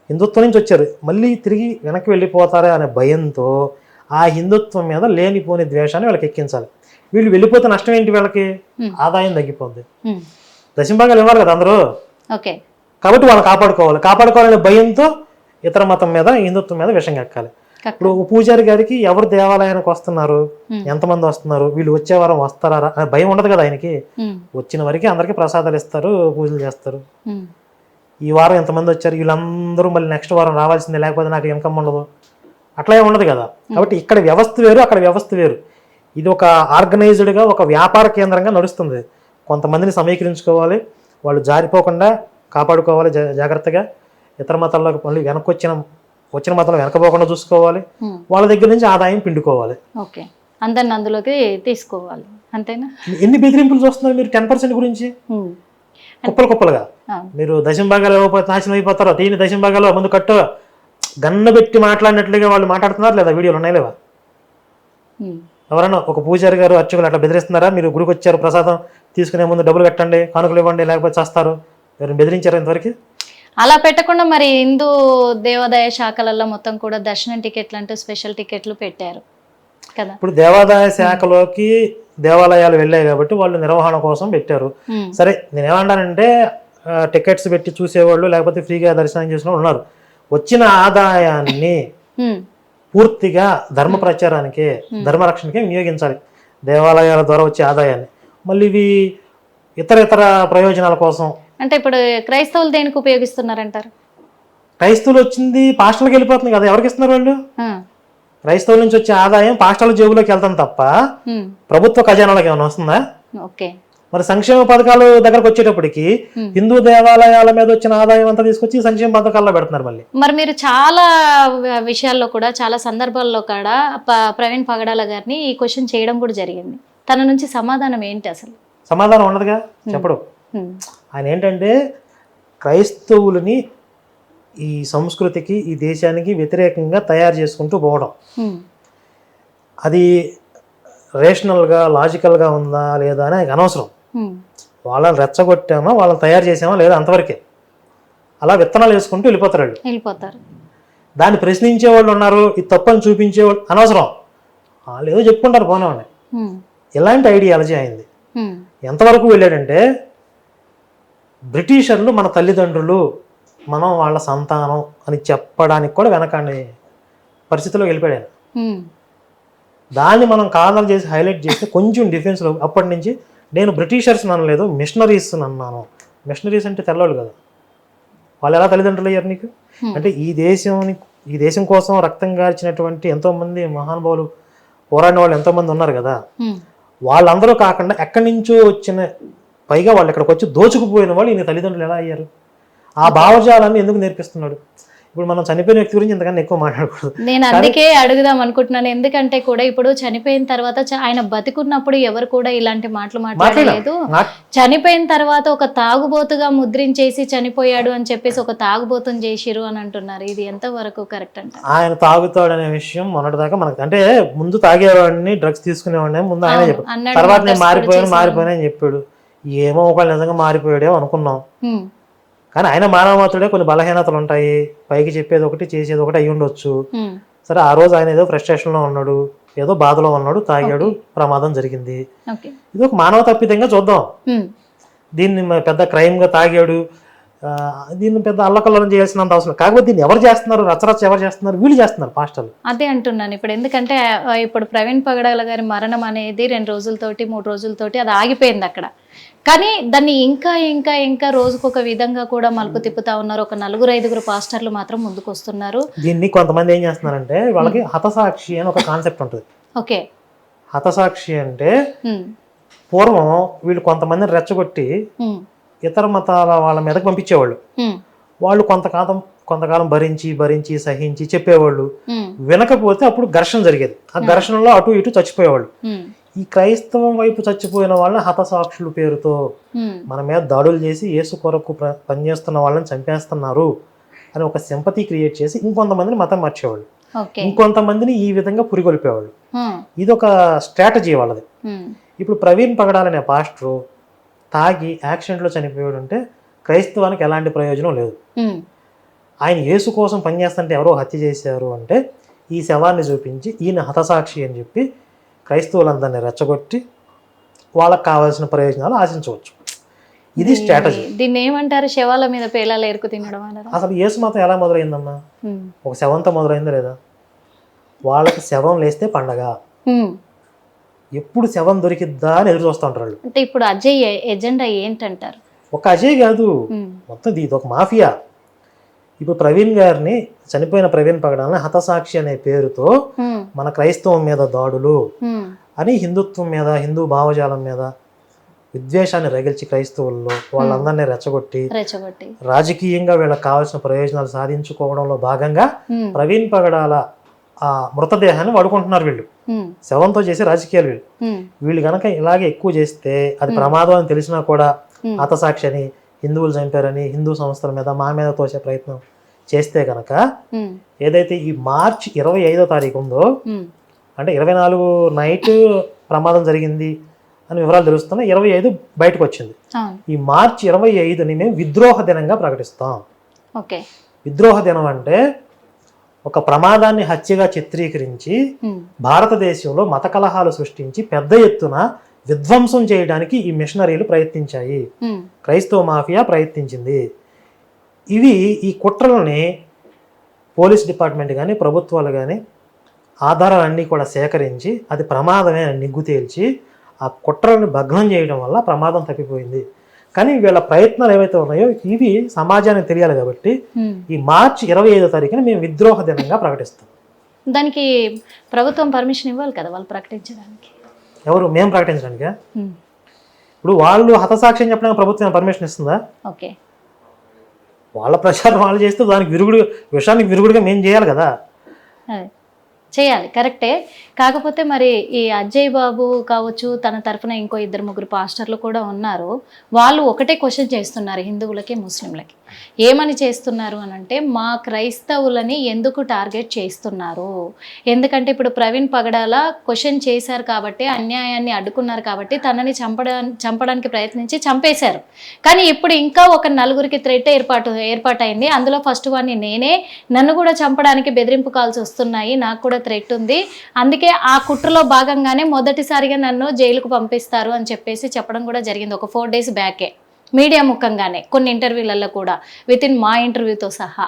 హిందుత్వం నుంచి వచ్చారు మళ్ళీ తిరిగి వెనక్కి వెళ్ళిపోతారా అనే భయంతో ఆ హిందుత్వం మీద లేనిపోని ద్వేషాన్ని వాళ్ళకి ఎక్కించాలి. వీళ్ళు వెళ్ళిపోతే నష్టం ఏంటి? వీళ్ళకి ఆదాయం తగ్గిపోద్ది. దశంభాగాలు ఇవ్వాలి కదా అందరూ, కాబట్టి వాళ్ళు కాపాడుకోవాలనే భయంతో ఇతర మతం మీద, హిందుత్వం మీద విషం ఎక్కాలి. ఇప్పుడు పూజారి గారికి ఎవరు దేవాలయానికి వస్తున్నారు, ఎంతమంది వస్తున్నారు, వీళ్ళు వచ్చే వారం వస్తారా అనే భయం ఉండదు కదా ఆయనకి. వచ్చిన వరకు అందరికి ప్రసాదాలు ఇస్తారు, పూజలు చేస్తారు. ఈ వారం ఎంతమంది వచ్చారు, వీళ్ళందరూ మళ్ళీ నెక్స్ట్ వారం రావాల్సిందే, లేకపోతే నాకు ఇన్కమ్ ఉండదు, అట్లా ఏమి ఉండదు కదా. కాబట్టి ఇక్కడ వ్యవస్థ వేరు, అక్కడ వ్యవస్థ వేరు. ఇది ఒక ఆర్గనైజ్డ్గా, ఒక వ్యాపార కేంద్రంగా నడుస్తుంది. కొంతమందిని సమీకరించుకోవాలి, వాళ్ళు జారిపోకుండా కాపాడుకోవాలి జాగ్రత్తగా. ఇతర మతాల్లోకి మళ్ళీ వచ్చిన మతంలో వెనకపోకుండా చూసుకోవాలి, వాళ్ళ దగ్గర నుంచి ఆదాయం పిండుకోవాలి, అందరిని అందులోకి తీసుకోవాలి. అంతేనా? ఎన్ని బెదిరింపులు చూస్తున్నారు మీరు 10% గురించి? కుప్పలుగా మీరు దశంభాగాలు ఇవ్వకపోతే నాశనం అయిపోతారో, దీని దశంభాగాలు ముందు కట్టు గన్ను పెట్టి మాట్లాడినట్లుగా వాళ్ళు మాట్లాడుతున్నారు లేదా? వీడియోలు ఉన్నాయి లేవా? ఎవరైనా ఒక పూజారి గారు అర్చకులు అట్లా బెదిరిస్తున్నారా? మీరు గుడికి వచ్చారు, ప్రసాదం తీసుకునే ముందు డబ్బులు కట్టండి, కానుకలు ఇవ్వండి, లేకపోతే చేస్తారు, ఎవరైనా బెదిరించారు ఇంతవరకు? అలా పెట్టకుండా మరి హిందూ దేవాదాయ శాఖలలో మొత్తం కూడా దర్శనం టికెట్లు అంటూ స్పెషల్ టికెట్లు పెట్టారు కదా. ఇప్పుడు దేవాదాయ శాఖలోకి దేవాలయాలు వెళ్ళాయి కాబట్టి వాళ్ళు నిర్వహణ కోసం పెట్టారు. సరే, నేనేమంటానంటే టికెట్స్ పెట్టి చూసేవాళ్ళు, లేకపోతే ఫ్రీగా దర్శనం చేసిన వాళ్ళు ఉన్నారు. వచ్చిన ఆదాయాన్ని పూర్తిగా ధర్మ ప్రచారానికి, ధర్మరక్షణకి వినియోగించాలి. దేవాలయాల ద్వారా వచ్చే ఆదాయాన్ని మళ్ళీ ఇవి ఇతర ప్రయోజనాల కోసం. అంటే ఇప్పుడు క్రైస్తవులు దేనికి ఉపయోగిస్తున్నారంటారు? క్రైస్తవులు వచ్చింది పాస్టర్లకు వెళ్ళిపోతుంది కదా, ఎవరికి ఇస్తున్నారు వాళ్ళు? క్రైస్తవుల నుంచి వచ్చే ఆదాయం పాస్టర్ల జేబులోకి వెళ్తాం తప్ప ప్రభుత్వ ఖజానాలకు ఏమైనా వస్తుందా? మరి సంక్షేమ పథకాలు దగ్గరకు వచ్చేటప్పటికి హిందూ దేవాలయాల మీద వచ్చిన ఆదాయం అంతా తీసుకొచ్చి సంక్షేమ పథకాల్లో పెడుతున్నారు. మరి మీరు చాలా విషయాల్లో కూడా, చాలా సందర్భాల్లో కూడా ప్రవీణ్ పగడాల గారిని ఈ క్వశ్చన్ చేయడం కూడా జరిగింది. తన నుంచి సమాధానం ఏంటి? అసలు సమాధానం ఉండదుగా, చెప్పడు. ఆయన ఏంటంటే క్రైస్తవులని ఈ సంస్కృతికి, ఈ దేశానికి వ్యతిరేకంగా తయారు చేసుకుంటూ పోవడం, అది రేషనల్గా, లాజికల్గా ఉందా లేదా అని అనవసరం. వాళ్ళని రెచ్చగొట్టామా, వాళ్ళని తయారు చేసామా లేదా, అంతవరకే. అలా విత్తనాలు వేసుకుంటూ వెళ్ళిపోతారు. దాన్ని ప్రశ్నించే వాళ్ళు ఉన్నారు, ఇది తప్పని చూపించేవాళ్ళు అనవసరం. వాళ్ళు ఏదో చెప్పుకుంటారు, పోనేవాడి. ఇలాంటి ఐడియాలజీ అయింది. ఎంతవరకు వెళ్ళాడంటే బ్రిటిషర్లు మన తల్లిదండ్రులు, మనం వాళ్ళ సంతానం అని చెప్పడానికి కూడా వెనకాని పరిస్థితిలో వెళ్ళిపోయాడు. దాన్ని మనం కారణాలు చేసి హైలైట్ చేస్తే కొంచెం డిఫెన్స్లో అప్పటి నుంచి నేను బ్రిటిషర్స్ అనలేదు, మిషనరీస్ అన్నాను. మిషనరీస్ అంటే తెల్లవాళ్ళు కదా, వాళ్ళు ఎలా తల్లిదండ్రులు అయ్యారు నీకు? అంటే ఈ దేశం కోసం రక్తం గార్చినటువంటి ఎంతోమంది మహానుభావులు, పోరాడిన వాళ్ళు ఎంతోమంది ఉన్నారు కదా. వాళ్ళందరూ కాకుండా ఎక్కడి నుంచో వచ్చిన, పైగా వాళ్ళు ఇక్కడికి వచ్చి దోచుకుపోయిన వాళ్ళు ఈయన తల్లిదండ్రులు ఎలా అయ్యారు? ఆ భావజాలాన్ని ఎందుకు నేర్పిస్తున్నాడు? ఇప్పుడు మనం చనిపోయిన వ్యక్తి గురించి ఇంతకన్నా ఎక్కువ మాట్లాడకూడదు. నేను అందుకే అడుగుదాం అనుకుంటున్నాను. ఎందుకంటే కూడా ఇప్పుడు చనిపోయిన తర్వాత, ఆయన బతికున్నప్పుడు ఎవరు కూడా ఇలాంటి మాటలు మాట్లాడలేదు. చనిపోయిన తర్వాత ఒక తాగుబోతుగా ముద్రించేసి చనిపోయాడు అని చెప్పేసి ఒక తాగుబోతుని చేసిరు అని అంటున్నారు. ఇది ఎంత వరకు కరెక్ట్ అంటే? ఆయన తాగుతాడు అనే విషయం మొన్నటిదాకా మనకు, అంటే ముందు తాగేవాడిని, డ్రగ్స్ తీసుకునేవాడిని ముందు ఆయన చెప్పాడు. తర్వాత నేను మారిపోయాను అని చెప్పాడు. ఏమో ఒకళ్ళు నిజంగా మారిపోయాడేమో అనుకున్నాం. కానీ ఆయన మానవమాత్రుడే, కొన్ని బలహీనతలు ఉంటాయి. పైకి చెప్పేది ఒకటి, చేసేది ఒకటి అయ్యి ఉండొచ్చు. సరే, ఆ రోజు ఆయన ఏదో ఫ్రస్ట్రేషన్లో ఉన్నాడు, ఏదో బాధలో ఉన్నాడు, తాగాడు, ప్రమాదం జరిగింది. ఇది ఒక మానవ తప్పిదంగా చూద్దాం. దీన్ని పెద్ద క్రైమ్గా తాగాడు, దీన్ని పెద్ద అల్లకల్లోలం చేయాల్సినంత అవసరం. కాకపోతే దీన్ని ఎవరు చేస్తున్నారు, రచ్చరచ్చ ఎవరు చేస్తున్నారు? వీళ్ళు చేస్తున్నారు, పాస్టర్లు. అదే అంటున్నాను ఇప్పుడు. ఎందుకంటే ఇప్పుడు ప్రవీణ్ పగడాల గారి మరణం అనేది 2 రోజులతోటి 3 రోజులతోటి అది ఆగిపోయింది అక్కడ. కానీ దాన్ని ఇంకా ఇంకా ఇంకా రోజుకొక విధంగా కూడా మలుపు తిప్పుతా ఉన్నారు. ఒక 4-5 పాస్టర్లు మాత్రం ముందుకు వస్తున్నారు. దీన్ని కొంతమంది ఏం చేస్తున్నారంటే, వాళ్ళకి హతసాక్షి అని ఒక కాన్సెప్ట్ ఉంటుంది. ఓకే, హతసాక్షి అంటే పూర్వం వీళ్ళు కొంతమందిని రెచ్చగొట్టి ఇతర మతాల వాళ్ళ మీదకి పంపించేవాళ్ళు. వాళ్ళు కొంతకాలం భరించి సహించి చెప్పేవాళ్ళు. ఉమ్, వినకపోతే అప్పుడు ఘర్షణ జరిగేది. ఆ ఘర్షణలో అటు ఇటు చచ్చిపోయేవాళ్ళు. ఉమ్, ఈ క్రైస్తవం వైపు చచ్చిపోయిన వాళ్ళని హతసాక్షుల పేరుతో ఉమ్, మన మీద దాడులు చేసి యేసు కొరకు పనిచేస్తున్న వాళ్ళని చంపేస్తున్నారు అని ఒక సింపతి క్రియేట్ చేసి ఇంకొంతమందిని మతం మార్చేవాళ్ళు, ఓకే, ఇంకొంతమందిని ఈ విధంగా పురిగొల్పేవాళ్ళు. ఉమ్, ఇది ఒక స్ట్రాటజీ వాళ్ళది. ఉమ్, ఇప్పుడు ప్రవీణ్ పగడాల్ అనే పాస్టరు తాగి యాక్సిడెంట్లో చనిపోయాడు అంటే క్రైస్తవానికి ఎలాంటి ప్రయోజనం లేదు. ఉమ్, ఆయన యేసు కోసం పనిచేస్తుంటే ఎవరో హత్య చేశారు అంటే ఈ శవాన్ని చూపించి ఈయన హతసాక్షి అని చెప్పి క్రైస్తవులందరినీ రెచ్చగొట్టి వాళ్ళకి కావాల్సిన ప్రయోజనాలు ఆశించవచ్చు. ఇది స్ట్రాటజీ. దీన్ని ఏమంటారు? శవాల మీద పేలాలు ఎరుకు తినడం అన్నారా? అసలు యేసు మతం ఎలా మొదలైందమ్మా? ఉమ్, ఒక శవంతో మొదలైందా లేదా? వాళ్ళకి శవం లేస్తే పండగ. ఉమ్. ఎప్పుడు శవం దొరికిద్దా అని ఎదురు చూస్తూ ఉంటారు వాళ్ళు. అంటే ఇప్పుడు అజయ్ ఎజెండా ఏంటంటారు? ఒక అజయ్ కాదు, ఉమ్, మొత్తం ఇది ఒక మాఫియా. ఇప్పుడు ప్రవీణ్ గారిని, చనిపోయిన ప్రవీణ్ పగడాలని హతసాక్షి అనే పేరుతో ఉమ్, మన క్రైస్తవం మీద దాడులు ఉమ్, అని హిందుత్వం మీద, హిందూ భావజాలం మీద విద్వేషాన్ని రగిల్చి క్రైస్తవుల్లో వాళ్ళందరినీ రెచ్చగొట్టి రెచ్చగొట్టి రాజకీయంగా వీళ్ళకి కావాల్సిన ప్రయోజనాలు సాధించుకోవడంలో భాగంగా ఉమ్, ప్రవీణ్ పగడాల ఆ మృతదేహాన్ని వాడుకుంటున్నారు వీళ్ళు. ఉమ్, శవంతో చేసే రాజకీయాలు వీళ్ళు. ఉమ్, వీళ్ళు కనుక ఇలాగే ఎక్కువ చేస్తే అది ప్రమాదం అని తెలిసినా కూడా ఉమ్, హతసాక్షి అని, హిందువులు చంపారని హిందూ సంస్థల మీద మా మీద తోసే ప్రయత్నం చేస్తే కనుక ఉమ్, ఏదైతే ఈ మార్చి 25వ తారీఖు ఉందో, ఉమ్, అంటే 24 నైట్ ప్రమాదం జరిగింది అని వివరాలు తెలుస్తున్నాయి. 25 బయటకు వచ్చింది. అవును, ఈ మార్చి 25ని మేము విద్రోహ దినంగా ప్రకటిస్తాం. ఓకే, విద్రోహ దినం అంటే ఒక ప్రమాదాన్ని హత్యగా చిత్రీకరించి ఉమ్, భారతదేశంలో మత కలహాలు సృష్టించి పెద్ద ఎత్తున విధ్వంసం చేయడానికి ఈ మిషనరీలు ప్రయత్నించాయి. ఉమ్, క్రైస్తవ మాఫియా ప్రయత్నించింది. ఈ కుట్రలని పోలీస్ డిపార్ట్మెంట్ కానీ ప్రభుత్వాలు కానీ ఆధారాలన్నీ కూడా సేకరించి అది ప్రమాదమే అని నిగ్గు తేల్చి ఆ కుట్రలను భగ్నం చేయడం వల్ల ప్రమాదం తప్పిపోయింది. కానీ వీళ్ళ ప్రయత్నాలు ఏవైతే ఉన్నాయో ఇవి సమాజానికి తెలియాలి కాబట్టి ఉమ్. ఈ మార్చి 25వ తారీఖున మేము విద్రోహ దినంగా ప్రకటిస్తాం. దానికి ప్రభుత్వం పర్మిషన్ ఇవ్వాలి కదా వాళ్ళు ప్రకటించడానికి? ఎవరు? మేము ప్రకటించడానికా? ఉమ్, ఇప్పుడు వాళ్ళు హతసాక్ష్యం చెప్పడానికి ప్రభుత్వం పర్మిషన్ ఇస్తుందా? ఓకే, వాళ్ళ ప్రచారం వాళ్ళు చేస్తే దానికి విషయానికి విరుగుడుగా మేము చేయాలి కదా. అదే చేయాలి, కరెక్టే. కాకపోతే మరి ఈ అజయ్ బాబు కావచ్చు, తన తరఫున ఇంకో 2-3 పాస్టర్లు కూడా ఉన్నారు. వాళ్ళు ఒకటే క్వశ్చన్ చేస్తున్నారు హిందువులకి ముస్లింలకి. ఏమని చేస్తున్నారు అని అంటే, మా క్రైస్తవులని ఎందుకు టార్గెట్ చేస్తున్నారు? ఎందుకంటే ఇప్పుడు ప్రవీణ్ పగడాల క్వశ్చన్ చేశారు కాబట్టి, అన్యాయాన్ని అడ్డుకున్నారు కాబట్టి తనని చంపడానికి ప్రయత్నించి చంపేశారు. కానీ ఇప్పుడు ఇంకా ఒక 4గురికి థ్రెట్ ఏర్పాటైంది. అందులో ఫస్ట్ వాడిని నేనే. నన్ను కూడా చంపడానికి బెదిరింపు కాల్స్ వస్తున్నాయి, నాకు కూడా థ్రెట్ ఉంది. అందుకే ఆ కుట్రలో భాగంగానే మొదటిసారిగా నన్ను జైలుకు పంపిస్తారు అని చెప్పేసి చెప్పడం కూడా జరిగింది. ఒక 4 days బ్యాకే మీడియా ముఖంగానే కొన్ని ఇంటర్వ్యూలలో కూడా వితిన్ మా ఇంటర్వ్యూతో సహా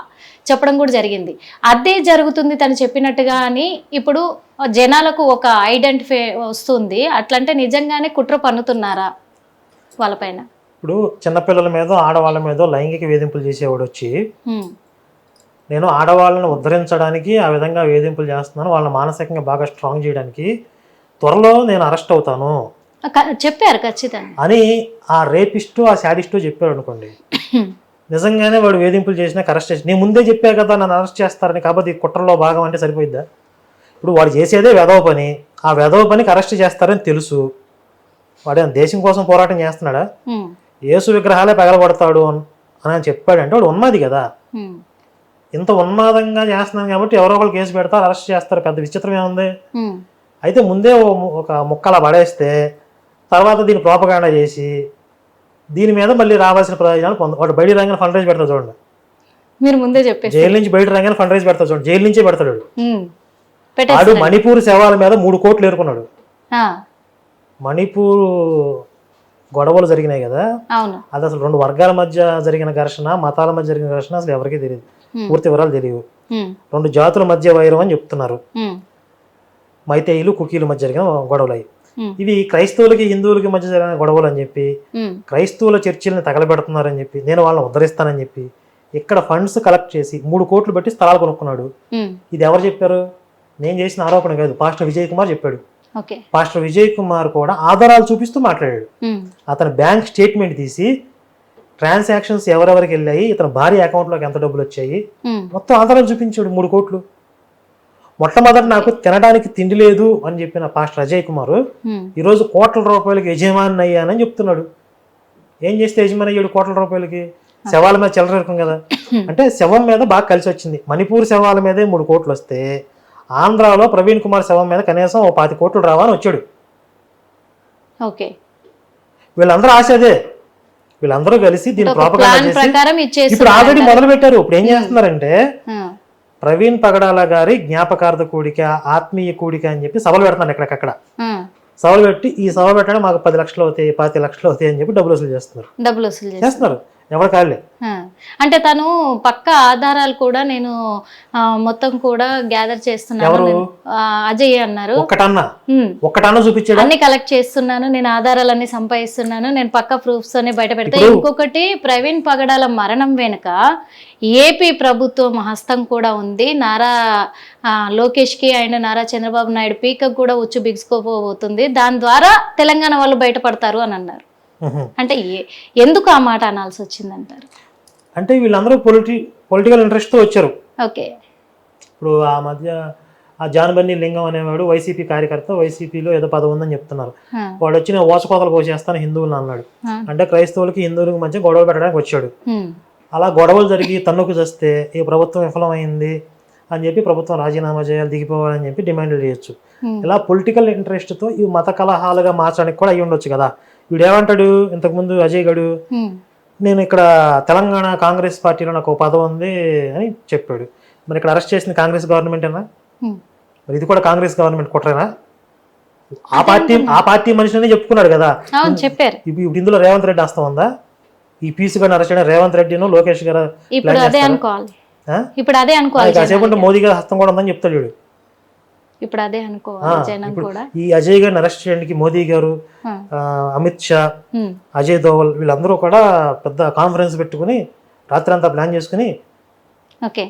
చెప్పడం కూడా జరిగింది. అదే జరుగుతుంది తను చెప్పినట్టుగా అని ఇప్పుడు జనాలకు ఒక ఐడెంటిఫై వస్తుంది. అట్లంటే నిజంగానే కుట్ర పన్నుతున్నారా వాళ్ళపైన? ఇప్పుడు చిన్నపిల్లల మీద, ఆడవాళ్ళ మీద లైంగిక వేధింపులు చేసేవాడు వచ్చి నేను ఆడవాళ్ళని ఉద్ధరించడానికి ఆ విధంగా వేధింపులు చేస్తున్నాను, వాళ్ళని మానసికంగా బాగా స్ట్రాంగ్ చేయడానికి త్వరలో నేను అరెస్ట్ అవుతాను చెప్పారు ఖచ్చితంగా అని ఆ రేపిస్టు, ఆ శాడిస్టు చెప్పారు అనుకోండి. నిజంగానే వాడు వేధింపులు చేసినా అరెస్ట్ చేసి, నేను ముందే చెప్పా కదా నన్ను అరెస్ట్ చేస్తారని, కాబట్టి కుట్రలో భాగం అంటే సరిపోయిద్దా? ఇప్పుడు వాడు చేసేదే వెధవ పని, ఆ వెధవ పనికి అరెస్ట్ చేస్తారని తెలుసు. వాడు దేశం కోసం పోరాటం చేస్తున్నాడా? యేసు విగ్రహాలే పగలబడతాడు అని చెప్పాడంటే వాడు ఉన్మాది కదా. ఇంత ఉన్మాదంగా చేస్తున్నాను కాబట్టి ఎవరో ఒకరు కేసు పెడతారు, అరెస్ట్ చేస్తారు. పెద్ద విచిత్రం ఏముంది? అయితే ముందే ఒక ముక్కలా పడేస్తే తర్వాత దీన్ని ప్రోపగాండా చేసి దీని మీద మళ్ళీ రావాల్సిన ప్రయోజనాలు వాడు బయట రంగానే ఫండ్ రైజ్ పెడతాడు చూడండి. మీరు ముందే చెప్పేసి జైలు నుంచి బయట రంగానే ఫండ్ రైజ్ పెడతాడు చూడండి. జైలు నుంచే పెడతాడు. వాడు మణిపూర్ శవాల మీద 3 కోట్లు ఏరుకున్నాడు. మణిపూర్ గొడవలు జరిగినాయి కదా, అది అసలు 2 వర్గాల మధ్య జరిగిన ఘర్షణ, మతాల మధ్య జరిగిన ఘర్షణ అసలు ఎవరికీ తెలియదు, పూర్తి వివరాలు తెలియవు. 2 జాతుల మధ్య వైరం అని చెప్తున్నారు. మైతేయులు, కుకీల మధ్య జరిగిన గొడవలు అవి. ఇవి క్రైస్తవులకి హిందువులకి మధ్య జరిగిన గొడవలు అని చెప్పి, క్రైస్తవుల చర్చిల్ని తగలబెడుతున్నారని చెప్పి, నేను వాళ్ళని ఉద్ధరిస్తానని చెప్పి ఇక్కడ ఫండ్స్ కలెక్ట్ చేసి 3 కోట్లు పెట్టి స్థలాలు కొనుక్కున్నాడు. ఇది ఎవరు చెప్పారు? నేను చేసిన ఆరోపణ కాదు, పాస్టర్ విజయ్ కుమార్ చెప్పాడు. పాస్టర్ విజయ్ కుమార్ కూడా ఆధారాలు చూపిస్తూ మాట్లాడాడు. అతని బ్యాంక్ స్టేట్మెంట్ తీసి ట్రాన్సాక్షన్స్ ఎవరెవరికి వెళ్ళాయి, ఇతని భార్య అకౌంట్లోకి ఎంత డబ్బులు వచ్చాయి, ఉమ్, మొత్తం ఆధారాలు చూపించాడు. 3 కోట్లు. మొట్టమొదటి నాకు తినడానికి తిండి లేదు అని చెప్పిన పాస్టర్ అజయ్ కుమార్ ఉమ్, ఈరోజు కోట్ల రూపాయలకి యజమాని అయ్యానని చెప్తున్నాడు. ఏం చేస్తే యజమాని అయ్యాడు కోట్ల రూపాయలకి? శవాల మీద చిల్లరేకం కదా. అంటే శవం మీద బాగా కలిసి వచ్చింది. మణిపూర్ శవాల మీదే 3 కోట్లు వస్తే ఆంధ్రాలో ప్రవీణ్ కుమార్ శవం మీద కనీసం 20 కోట్లు రావని వచ్చాడు. ఓకే. వీళ్ళందరూ ఆశ అదే. వీళ్ళందరూ కలిసి దీన్ని ఒక ప్రాపగండా ప్లాన్ చేసి ప్రకారం ఇప్పుడు ఇచ్చేస్తున్నారు ఆల్రెడీ అంటారు. మొదలు పెట్టారు. ఇప్పుడు ఏం చేస్తున్నారంటే ఆ, ప్రవీణ్ పగడాల గారి జ్ఞాపకార్థ కూడిక, ఆత్మీయ కూడిక అని చెప్పి సభలు పెడుతున్నారు ఎక్కడెక్కడ. ఆ, సభలు పెట్టి ఈ సభ పెట్టడం మాకు 10 లక్షలు అవుతాయి, 25 లక్షలు అవుతాయి అని చెప్పి డబ్బులు వసూలు చేస్తున్నారు. డబ్బులు వసూలు చేస్తారు. చేస్తున్నారు ఎవరి కాళ్ళే. ఆ, అంటే తను పక్క ఆధారాలు కూడా నేను మొత్తం కూడా గ్యాదర్ చేస్తున్నాను ఎవరు? అజయ్ అన్నారు. ఒక్కటన్నా ఉమ్, ఒక్కటన్నా చూపించాడు. అన్ని కలెక్ట్ చేస్తున్నాను, నేను ఆధారాలన్నీ సంపాదిస్తున్నాను, నేను పక్క ప్రూఫ్స్ అన్ని బయట పెడతా. ఇప్పుడు- ఇంకొకటి ప్రవీణ్ పగడాల మరణం వెనుక ఏపీ ప్రభుత్వం హస్తం కూడా ఉంది. నారా లోకేష్ కి అండ్ నారా చంద్రబాబు నాయుడు పీకకు కూడా ఉచ్చు బిగుసుకోబోతుంది. దాని ద్వారా తెలంగాణ వాళ్ళు బయటపడతారు అని అన్నారు. ఉహు. అంటే ఎందుకు ఆ మాట అనాల్సి వచ్చిందంటారు? అంటే వీళ్ళందరూ పొలిటికల్ ఇంట్రెస్ట్తో వచ్చారు. ఓకే. ఇప్పుడు ఆ మధ్య ఆ జానబన్ని లింగం అనేవాడు వైసీపీ కార్యకర్త, వైసీపీలో ఏదో పదవి ఉందని చెప్తున్నారు. ఆ, వాడు వచ్చి నేను ఓచకోతలు కోసేస్తాను హిందువులను అన్నాడు. ఆ, అంటే క్రైస్తవులకి హిందువులకి మధ్య గొడవ పెట్టడానికి వచ్చాడు. ఉమ్, అలా గొడవలు జరిగి తన్నుకు చేస్తే ఈ ప్రభుత్వం విఫలమైంది అని చెప్పి ప్రభుత్వం రాజీనామా చేయాలి, దిగిపోవాలని చెప్పి డిమాండ్లు చేయొచ్చు. ఉమ్, ఇలా పొలిటికల్ ఇంట్రెస్ట్తో ఈ మత కలహాలుగా మార్చడానికి కూడా అయ్యి ఉండొచ్చు కదా. వీడు ఏమంటాడు, ఇంతకుముందు అజయ్ గడు ఉమ్, నేను ఇక్కడ తెలంగాణ కాంగ్రెస్ పార్టీలో నాకు ఒక పదవి ఉంది అని చెప్పాడు. మరి ఇక్కడ అరెస్ట్ చేసింది కాంగ్రెస్ గవర్నమెంటేనా? ఉమ్. మరి ఇది కూడా కాంగ్రెస్ గవర్నమెంట్ కుట్రేనా? ఆ పార్టీ మనిషినే చెప్పుకున్నాడు కదా. అవును, చెప్పారు. ఇప్పుడు ఇందులో రేవంత్ రెడ్డి హస్తం ఉందా? ఈ పీసు గారిని అరెస్ట్ చేయడం రేవంత్ రెడ్డినో లోకేష్ గారు ఇప్పుడు అదే అనుకోవాలి. ఇప్పుడు అదే అనుకోవాలి. కాసేపు అంటే మోదీ గారి హస్తం కూడా ఉందని చెప్తాడు వీడు. ఇప్పుడు అదే అనుకోవాలి జనం ఇప్పుడు కూడా. ఈ అజయ్ గారిని అరెస్ట్ చేయడానికి మోదీ గారు, ఆ, అమిత్ షా, ఉమ్, అజయ్ దోవల్ వీళ్ళందరూ కూడా పెద్ద కాన్ఫరెన్స్ పెట్టుకుని రాత్రి అంతా ప్లాన్ చేసుకుని ఓకే.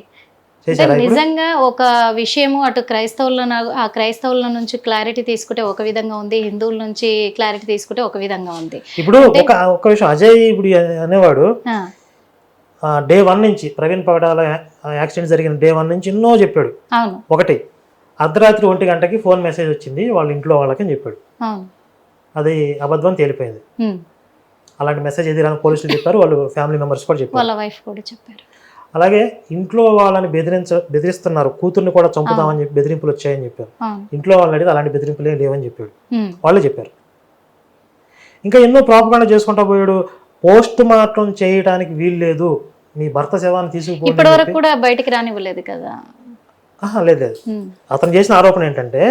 అంటే చేశారా ఇప్పుడు? నిజంగా ఒక విషయము అటు ఆ క్రైస్తవుల నుంచి క్లారిటీ తీసుకుంటే ఒక విధంగా ఉంది, హిందువుల నుంచి క్లారిటీ తీసుకుంటే ఒక విధంగా ఉంది. ఇప్పుడు ఒక విషయం అజయ్ ఇప్పుడు అనేవాడు ఆ, డే 1 నుంచి ప్రవీణ్ పగడాల యాక్సిడెంట్ జరిగిన డే 1 నుంచి ఎన్నో చెప్పాడు. అవును, ఒకటి అర్ధరాత్రి 1 గంటకి ఫోన్ మెసేజ్ వచ్చింది వాళ్ళ ఇంట్లో వాళ్ళకి అని చెప్పాడు. అవును, అది అబద్ధం తేలిపోయింది. ఉమ్, అలాంటి మెసేజ్ ఏది రాని పోలీసులు చెప్పారు, వాళ్ళు ఫ్యామిలీ మెంబర్స్ కూడా చెప్పారు. వాళ్ళ వైఫ్ కూడా చెప్పారు. అలాగే ఇంట్లో వాళ్ళని బెదిరిస్తున్నారు, కూతుర్ని కూడా చంపుదామని చెప్పి బెదిరింపులు వచ్చాయని చెప్పారు. అవును, ఇంట్లో వాళ్ళని అడిగితే అలాంటి బెదిరింపులు ఏం లేవని చెప్పాడు. ఉమ్, వాళ్ళే చెప్పారు. ఇంకా ఎన్నో ప్రాపగాండా చేసుకుంటా పోయాడు. పోస్ట్ మార్టం చేయడానికి వీలు లేదు, మీ భర్త శవాన్ని ఇప్పటి తీసుకుపోయి వరకు కూడా బయటికి రానివ్వలేదు కదా. లేదు లేదు. ఉమ్, అతను చేసిన ఆరోపణ ఏంటంటే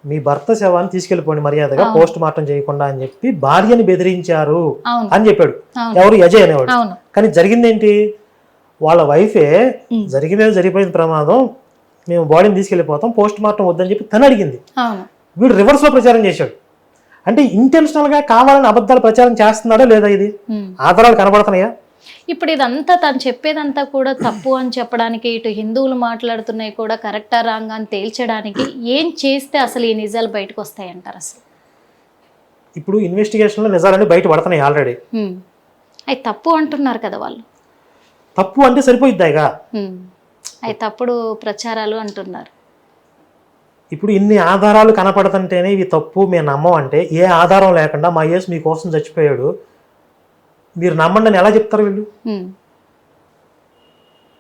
మీ భర్త శవాన్ని తీసుకెళ్లిపోండి మర్యాదగా పోస్ట్ మార్టం చేయకుండా అని చెప్పి భార్యని బెదిరించారు అవును, అని చెప్పాడు. అవును, ఎవరు? అజయ్ అనేవాడు. అవును, కానీ జరిగింది ఏంటి? వాళ్ళ వైఫే జరిగిందే జరిగిపోయిన ప్రమాదం, మేము బాడీని తీసుకెళ్ళిపోతాం, పోస్ట్ మార్టం వద్దని చెప్పి తను అడిగింది. అవును. వీడు రివర్స్లో ప్రచారం చేశాడు. అంటే ఇంటెన్షనల్గా కావాలని అబద్ధాలు ప్రచారం చేస్తున్నాడా లేదా? ఇది ఉమ్. ఆధారాలు కనబడుతున్నాయా? ఇప్పుడు ఇదంతా తను చెప్పేదంతా కూడా తప్పు అని చెప్పడానికి, ఇటు హిందువులు మాట్లాడుతున్నాయి కూడా కరెక్టా రాంగ్ అని తేల్చడానికి ఏం చేస్తే అసలు ఈ నిజాలు బయటకు వస్తాయి అంటారు అసలు? ఇప్పుడు ఇన్వెస్టిగేషన్లో నిజాలన్నీ బయట పడుతున్నాయి ఆల్రెడీ. అవి తప్పు అంటున్నారు కదా వాళ్ళు. తప్పు అంటే సరిపోయిద్దాయిగా. అవి తప్పుడు ప్రచారాలు అంటున్నారు. ఇప్పుడు ఇన్ని ఆధారాలు కనపడుతుంటేనే ఇవి తప్పు మేము నమ్మం అంటే, ఏ ఆధారం లేకుండా మా యేసు మీకోసం చచ్చిపోయాడు మీరు నమ్మండి అని ఎలా చెప్తారు వీళ్ళు?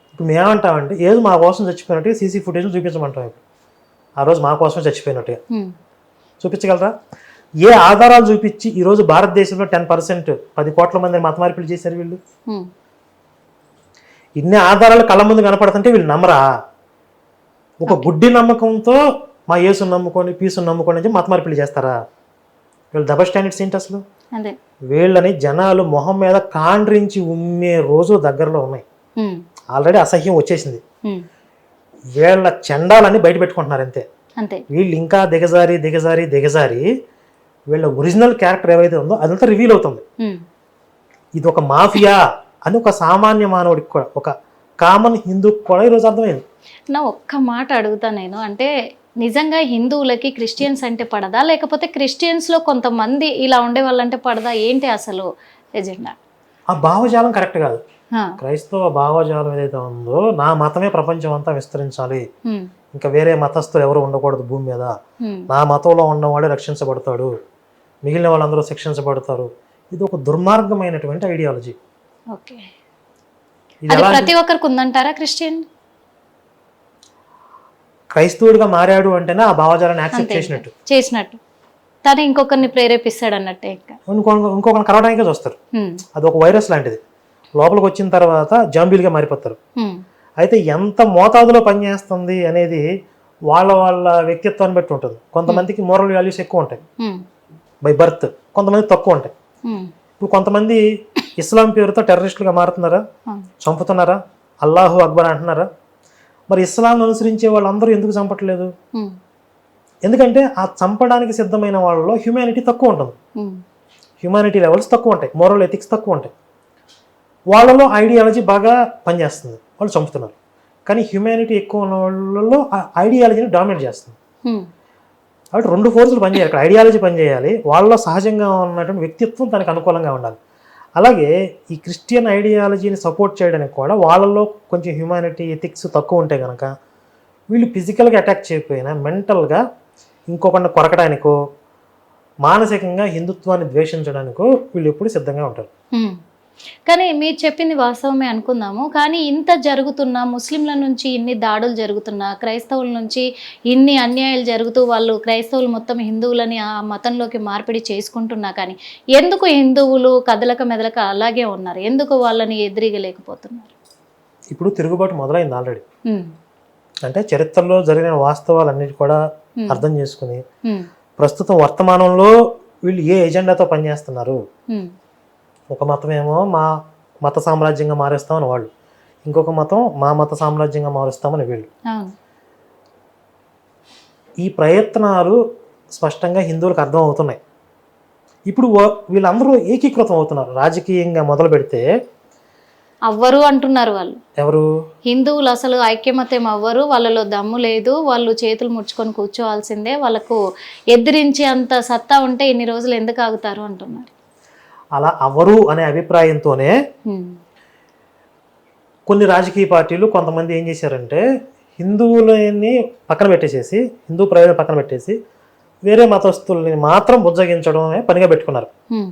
ఇప్పుడు మేమంటామంటే ఏదో మా కోసం చచ్చిపోయినట్టుగా సీసీ ఫుటేజ్ చూపించమంటాం. ఇప్పుడు ఆ రోజు మా కోసం చచ్చిపోయినట్టుగా చూపించగలరా? ఏ ఆధారాలు చూపించి ఈరోజు భారతదేశంలో 10% 10 కోట్ల మంది మత మార్పిడి చేశారు వీళ్ళు? ఇన్ని ఆధారాలు కళ్ళ ముందు కనపడుతుంటే వీళ్ళు నమ్మరా? ఒక గుడ్డి నమ్మకంతో మా యేసుని నమ్ముకొని పీసుని నమ్ముకొని అని మత మార్పిడి చేస్తారా? వీళ్ళు డబల్ స్టాండర్డ్స్ ఏంటి అసలు? వీళ్ళని జనాలు మొహం మీద కాండ్రించి ఉమ్మే రోజు దగ్గరలో ఉన్నాయి. ఆల్రెడీ అసహ్యం వచ్చేసింది. వీళ్ళ చండాలని బయట పెట్టుకుంటున్నారు అంతే. వీళ్ళు ఇంకా దిగజారి దిగజారి దిగజారి వీళ్ళ ఒరిజినల్ క్యారెక్టర్ ఏవైతే ఉందో అదంతా రివీల్ అవుతుంది. ఇది ఒక మాఫియా అని ఒక సామాన్య మానవుడికి కూడా, ఒక కామన్ హిందూకి కూడా ఈరోజు అర్థమైంది. నా ఒక్క మాట అడుగుతా నేను, అంటే నిజంగా హిందువులకి క్రిస్టియన్స్ అంటే పడదా, లేకపోతే క్రిస్టియన్స్లో కొంతమంది ఇలా ఉండే వాళ్ళంటే పడదా? ఏంటి అసలు ఎజెండా? ఆ భావజాలం కరెక్ట్ కాదు. ఆ, క్రైస్తవ భావజాలం ఏదైతే ఉందో, నా మతమే ప్రపంచం అంతా విస్తరించాలి, ఉమ్, ఇంకా వేరే మతస్థులు ఎవరు ఉండకూడదు భూమి మీద, ఉమ్, నా మతంలో ఉన్నవాడే రక్షించబడతాడు, మిగిలిన వాళ్ళందరూ శిక్షించబడతారు, ఇది ఒక దుర్మార్గమైనటువంటి ఐడియాలజీ. ఓకే. ఇది అది ఎలా ప్రతి ఒక్కరికి ఉందంటారా క్రిస్టియన్? క్రైస్తవుడిగా మారాడు అంటేనే ఆ భావజాలాన్ని యాక్సెప్ట్ అంతే చేసినట్టు. చేసినట్టు తను ఇంకొకరిని ప్రేరేపిస్తాడు అన్నట్టే ఇంకా. ఇంకొకరిని కలవడానికే చూస్తారు. ఉమ్, అది ఒక వైరస్ లాంటిది. లోపలికి వచ్చిన తర్వాత జాంబీలుగా మారిపోతారు. ఉమ్, అయితే ఎంత మోతాదులో పనిచేస్తుంది అనేది వాళ్ళ వాళ్ళ వ్యక్తిత్వాన్ని బట్టి ఉంటుంది. కొంతమందికి మోరల్ వాల్యూస్ ఎక్కువ ఉంటాయి ఉమ్, బై బర్త్, కొంతమంది తక్కువ ఉంటాయి. ఉమ్, ఇప్పుడు కొంతమంది ఇస్లాం పేరుతో టెర్రరిస్టులుగా మారుతున్నారా, ఉమ్, చంపుతున్నారా, అల్లాహు అక్బర్ అంటున్నారా? మరి ఇస్లాంను అనుసరించే వాళ్ళందరూ ఎందుకు చంపట్లేదు? ఉమ్, ఎందుకంటే ఆ చంపడానికి సిద్ధమైన వాళ్ళలో హ్యుమానిటీ తక్కువ ఉంటుంది, ఉమ్, హ్యుమానిటీ లెవెల్స్ తక్కువ ఉంటాయి, మోరల్ ఎథిక్స్ తక్కువ ఉంటాయి. వాళ్ళలో ఐడియాలజీ బాగా పనిచేస్తుంది, వాళ్ళు చంపుతున్నారు. కానీ హ్యుమానిటీ ఎక్కువ ఉన్న వాళ్ళలో ఆ ఐడియాలజీని డామినేట్ చేస్తుంది. ఉమ్, కాబట్టి రెండు ఫోర్సులు పనిచేయాలి. ఇక్కడ ఐడియాలజీ పనిచేయాలి, వాళ్ళలో సహజంగా ఉన్నటువంటి వ్యక్తిత్వం దానికి అనుకూలంగా ఉండాలి. అలాగే ఈ క్రిస్టియన్ ఐడియాలజీని సపోర్ట్ చేయడానికి కూడా వాళ్ళలో కొంచెం హ్యుమానిటీ ఎథిక్స్ తక్కువ ఉంటే కనుక వీళ్ళు ఫిజికల్గా అటాక్ చేయకపోయినా మెంటల్గా ఇంకొకరిని కొరకడానికో మానసికంగా హిందుత్వాన్ని ద్వేషించడానికో వీళ్ళు ఎప్పుడు సిద్ధంగా ఉంటారు. ఉమ్. కానీ మీరు చెప్పింది వాస్తవమే అనుకుందాము. కానీ ఇంత జరుగుతున్నా, ముస్లింల నుంచి ఇన్ని దాడులు జరుగుతున్నా, క్రైస్తవుల నుంచి ఇన్ని అన్యాయాలు జరుగుతూ వాళ్ళు క్రైస్తవులు మొత్తం హిందువులని ఆ మతంలోకి మార్పిడి చేసుకుంటున్నా కానీ ఎందుకు హిందువులు కదలక మెదలక అలాగే ఉన్నారు? ఎందుకు వాళ్ళని ఎదిరిగలేకపోతున్నారు? ఇప్పుడు తిరుగుబాటు మొదలైంది ఆల్రెడీ. ఉమ్, అంటే చరిత్రలో జరిగిన వాస్తవాలన్నిటి కూడా అర్థం చేసుకుని ఉమ్, ప్రస్తుతం వర్తమానంలో వీళ్ళు ఏ ఎజెండాతో పనిచేస్తున్నారు. ఉమ్, ఒక మతమేమో మా మత సామ్రాజ్యంగా మారుస్తామని వాళ్ళు, ఇంకొక మతం మా మత సామ్రాజ్యంగా మారుస్తామని వీళ్ళు. అవును. ఈ ప్రయత్నాలు స్పష్టంగా హిందువులకు అర్థం అవుతున్నాయి. ఇప్పుడు వీళ్ళందరూ ఏకీకృతం అవుతున్నారు రాజకీయంగా మొదలు పెడితే. అవ్వరు అంటున్నారు వాళ్ళు. ఎవరు? హిందువులు అసలు ఐక్యమత్యం అవ్వరు, వాళ్ళలో దమ్ము లేదు, వాళ్ళు చేతులు ముడుచుకొని కూర్చోవాల్సిందే, వాళ్ళకు ఎదిరించే అంత సత్తా ఉంటే ఇన్ని రోజులు ఎందుకు ఆగుతారు అంటున్నారు. అలా అవరు అనే అభిప్రాయంతోనే ఉమ్, కొన్ని రాజకీయ పార్టీలు కొంతమంది ఏం చేశారంటే హిందువులని పక్కన పెట్టేసేసి, హిందూ ప్రయోజనం పక్కన పెట్టేసి వేరే మతస్థుల్ని మాత్రం బుజ్జగించడమే పనిగా పెట్టుకున్నారు. ఉమ్,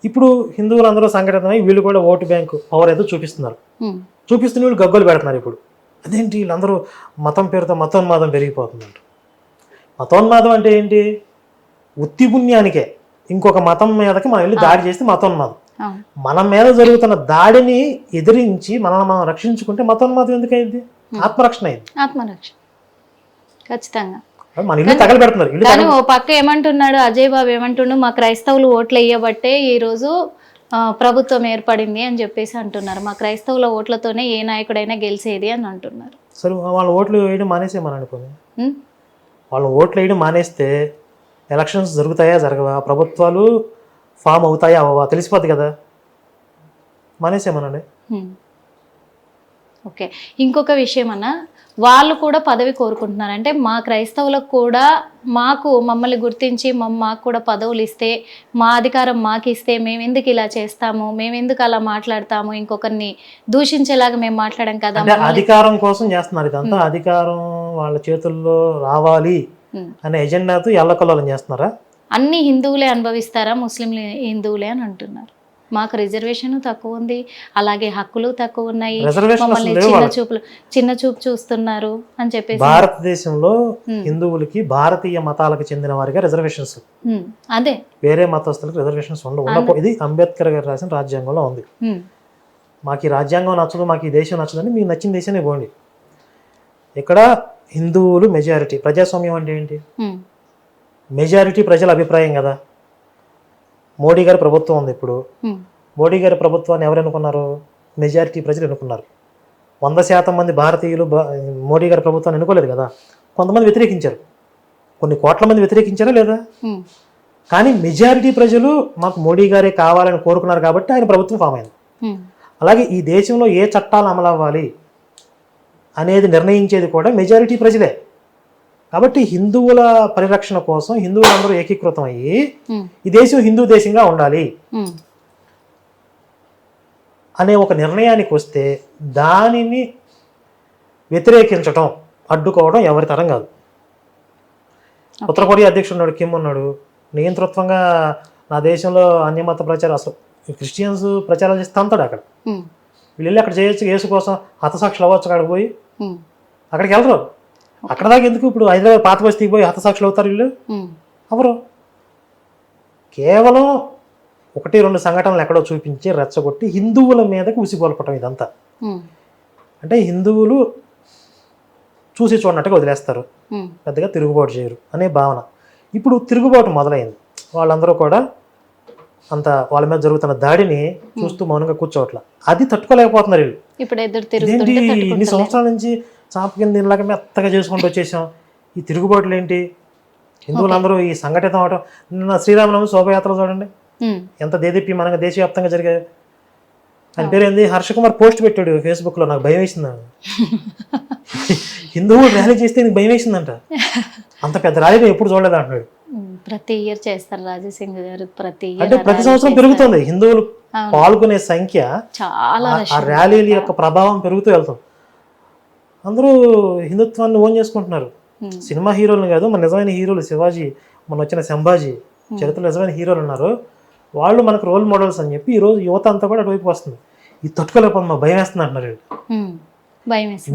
ఇప్పుడు హిందువులందరూ సంఘటితమై వీళ్ళు కూడా ఓటు బ్యాంకు పవర్ ఏదో చూపిస్తున్నారు. ఉమ్, చూపిస్తున్న వీళ్ళు గగ్గోలు పెడుతున్నారు. ఇప్పుడు అదేంటి వీళ్ళందరూ మతం పేరుతో మతోన్మాదం పెరిగిపోతుందంట. మతోన్మాదం అంటే ఏంటి? ఉత్తి పుణ్యానికే ఇంకొక మతం మీదకి మనం వెళ్ళి దాడి చేస్తే మతోన్మాదం. అవును. మన మీద జరుగుతున్న దాడిని ఎదిరించి మనల్ని మనం రక్షించుకుంటే మతోన్మాదం ఎందుకు అయింది? ఆత్మరక్షణ అయింది. ఆత్మరక్ష ఖచ్చితంగా. మన ఇల్లు తగలబెడుతున్నారు. ఇల్లు కానీ ఓ పక్క ఏమంటున్నాడు అజయ్ బాబు, ఏమంటుండు, మా క్రైస్తవులు ఓట్లు వేయబట్టే ఈరోజు ప్రభుత్వం ఏర్పడింది అని చెప్పేసి అంటున్నారు. మా క్రైస్తవుల ఓట్లతోనే ఏ నాయకుడైనా గెలిచేది అని అంటున్నారు. సరే వాళ్ళ ఓట్లు వేయడం మానేసేమని అనుకోని, ఉమ్, వాళ్ళ ఓట్లు వేయడం మానేస్తే ఎలక్షన్స్ జరుగుతాయా జరగవా, ప్రభుత్వాలు ఫామ్ అవుతాయా అవ్వవా తెలిసిపోద్ది కదా. మానేసేమనండి. ఉమ్. ఓకే. ఇంకొక విషయం అన్న, వాళ్ళు కూడా పదవి కోరుకుంటున్నారు. అంటే మా క్రైస్తవులకు కూడా మమ్మల్ని గుర్తించి మాకు కూడా పదవులు ఇస్తే, మా అధికారం మాకు ఇస్తే మేము ఎందుకు ఇలా చేస్తాము, మేము ఎందుకు అలా మాట్లాడతాము, ఇంకొకరిని దూషించేలాగా మేము మాట్లాడాం కదా. అంటే అధికారం కోసం చేస్తున్నారు ఇదంతా. అధికారం వాళ్ళ చేతుల్లో రావాలి అనే ఎజెండాతో ఎల్లకల్లోలం చేస్తున్నారా? అన్ని హిందువులే అనుభవిస్తారా, ముస్లింలు హిందువులే అని అంటున్నారు. మాకు రిజర్వేషన్ తక్కువ ఉంది, అలాగే హక్కులు తక్కువ ఉన్నాయి, మమ్మల్ని చిన్న చూపు చూస్తున్నారు అని చెప్పేసి. భారతదేశంలో హిందువులకి భారతీయ మతాలకు చెందిన వారిగా రిజర్వేషన్స్, అదే వేరే మతస్థులకు రిజర్వేషన్స్ ఉండవు. ఇది అంబేద్కర్ గారు రాసిన రాజ్యాంగంలో ఉంది. మాకు ఈ రాజ్యాంగం నచ్చదు, మాకు ఈ దేశం నచ్చదని మీకు నచ్చిన దేశాన్ని పోండి. ఇక్కడ హిందువులు మెజారిటీ. ప్రజాస్వామ్యం అంటే ఏంటి? మెజారిటీ ప్రజల అభిప్రాయం కదా. మోడీ గారి ప్రభుత్వం ఉంది ఇప్పుడు. మోడీ గారి ప్రభుత్వాన్ని ఎవరు ఎన్నుకున్నారు? మెజారిటీ ప్రజలు ఎన్నుకున్నారు. 100% మంది భారతీయులు మోడీ గారి ప్రభుత్వాన్ని ఎన్నుకోలేదు కదా. కొంతమంది వ్యతిరేకించారు, కొన్ని కోట్ల మంది వ్యతిరేకించారా లేదా? కానీ మెజారిటీ ప్రజలు మాకు మోడీ గారే కావాలని కోరుకున్నారు కాబట్టి ఆయన ప్రభుత్వం ఫామ్ అయింది. అలాగే ఈ దేశంలో ఏ చట్టాలు అమలు అవ్వాలి అనేది నిర్ణయించేది కూడా మెజారిటీ ప్రజలే. కాబట్టి హిందువుల పరిరక్షణ కోసం హిందువులందరూ ఏకీకృతం అయ్యి ఈ దేశం హిందూ దేశంగా ఉండాలి. అనే ఒక నిర్ణయానికి వస్తే దానిని వ్యతిరేకించటం, అడ్డుకోవడం ఎవరి తరం కాదు. ఉత్తర కొరియా అధ్యక్షుడు ఉన్నాడు, కిమ్ ఉన్నాడు, నియంతృత్వంగా నా దేశంలో అన్యమత ప్రచారం, అసలు క్రిస్టియన్స్ ప్రచారం చేస్తే అంతాడు అక్కడ. వీళ్ళు వెళ్ళి అక్కడ చేయొచ్చు, యేసు కోసం హతసాక్షులు అవ్వచ్చు, అక్కడికి పోయి అక్కడికి వెళ్ళరు. అక్కడ దాకా ఎందుకు? ఇప్పుడు హైదరాబాద్ పాత బస్తీకి పోయి హతసాక్షులు అవుతారు వీళ్ళు? ఎవరు? కేవలం 1-2 సంఘటనలు ఎక్కడో చూపించి రెచ్చగొట్టి హిందువుల మీదకి ఉసిగొల్పటం ఇదంతా. అంటే హిందువులు చూసి చూడనట్టుగా వదిలేస్తారు, పెద్దగా తిరుగుబాటు చేయరు అనే భావన. ఇప్పుడు తిరుగుబాటు మొదలైంది. వాళ్ళందరూ కూడా అంత వాళ్ళ మీద జరుగుతున్న దాడిని చూస్తూ మౌనంగా కూర్చోవట్ల. అది తట్టుకోలేకపోతున్నారు వీళ్ళు. ఇదేంటి ఇన్ని సంవత్సరాల నుంచి చాప కింద దీనిలాగా మెత్తగా చేసుకుంటూ వచ్చేసాం, ఈ తిరుగుబాటులు ఏంటి? హిందువులందరూ ఈ సంఘటితం అవటం. నిన్న శ్రీరామనవమి శోభయాత్ర చూడండి ఎంత దేదీప్యమానంగా దేశవ్యాప్తంగా జరిగాయి. ఆయన పేరు ఏంది, హర్ష కుమార్ పోస్ట్ పెట్టాడు ఫేస్బుక్లో. నాకు భయం వేసింది. హిందువులు ర్యాలీ చేస్తే నీకు భయం వేసిందంట. అంత పెద్ద ర్యాలీ ఎప్పుడు చూడలేదు అంటున్నాడు. ప్రతి ఇయర్ చేస్తారు రాజసింగ్ గారు, అంటే ప్రతి సంవత్సరం పెరుగుతుంది హిందువులు పాల్గొనే సంఖ్య, చాలా ఆ ర్యాలీల యొక్క ప్రభావం పెరుగుతూ వెళ్తుంది. అందరూ హిందుత్వాన్ని ఓన్ చేసుకుంటున్నారు. సినిమా హీరోలు కాదు, మన నిజమైన హీరోలు, శివాజీ, మన వచ్చిన సంభాజీ, చరిత్రలో నిజమైన హీరోలు ఉన్నారు, వాళ్ళు మనకు రోల్ మోడల్స్ అని చెప్పి ఈరోజు యువత అంతా కూడా అటువైపు వస్తుంది. ఇది తట్టుకోలేకపోతే మా భయం వేస్తుంది అంటున్నారు.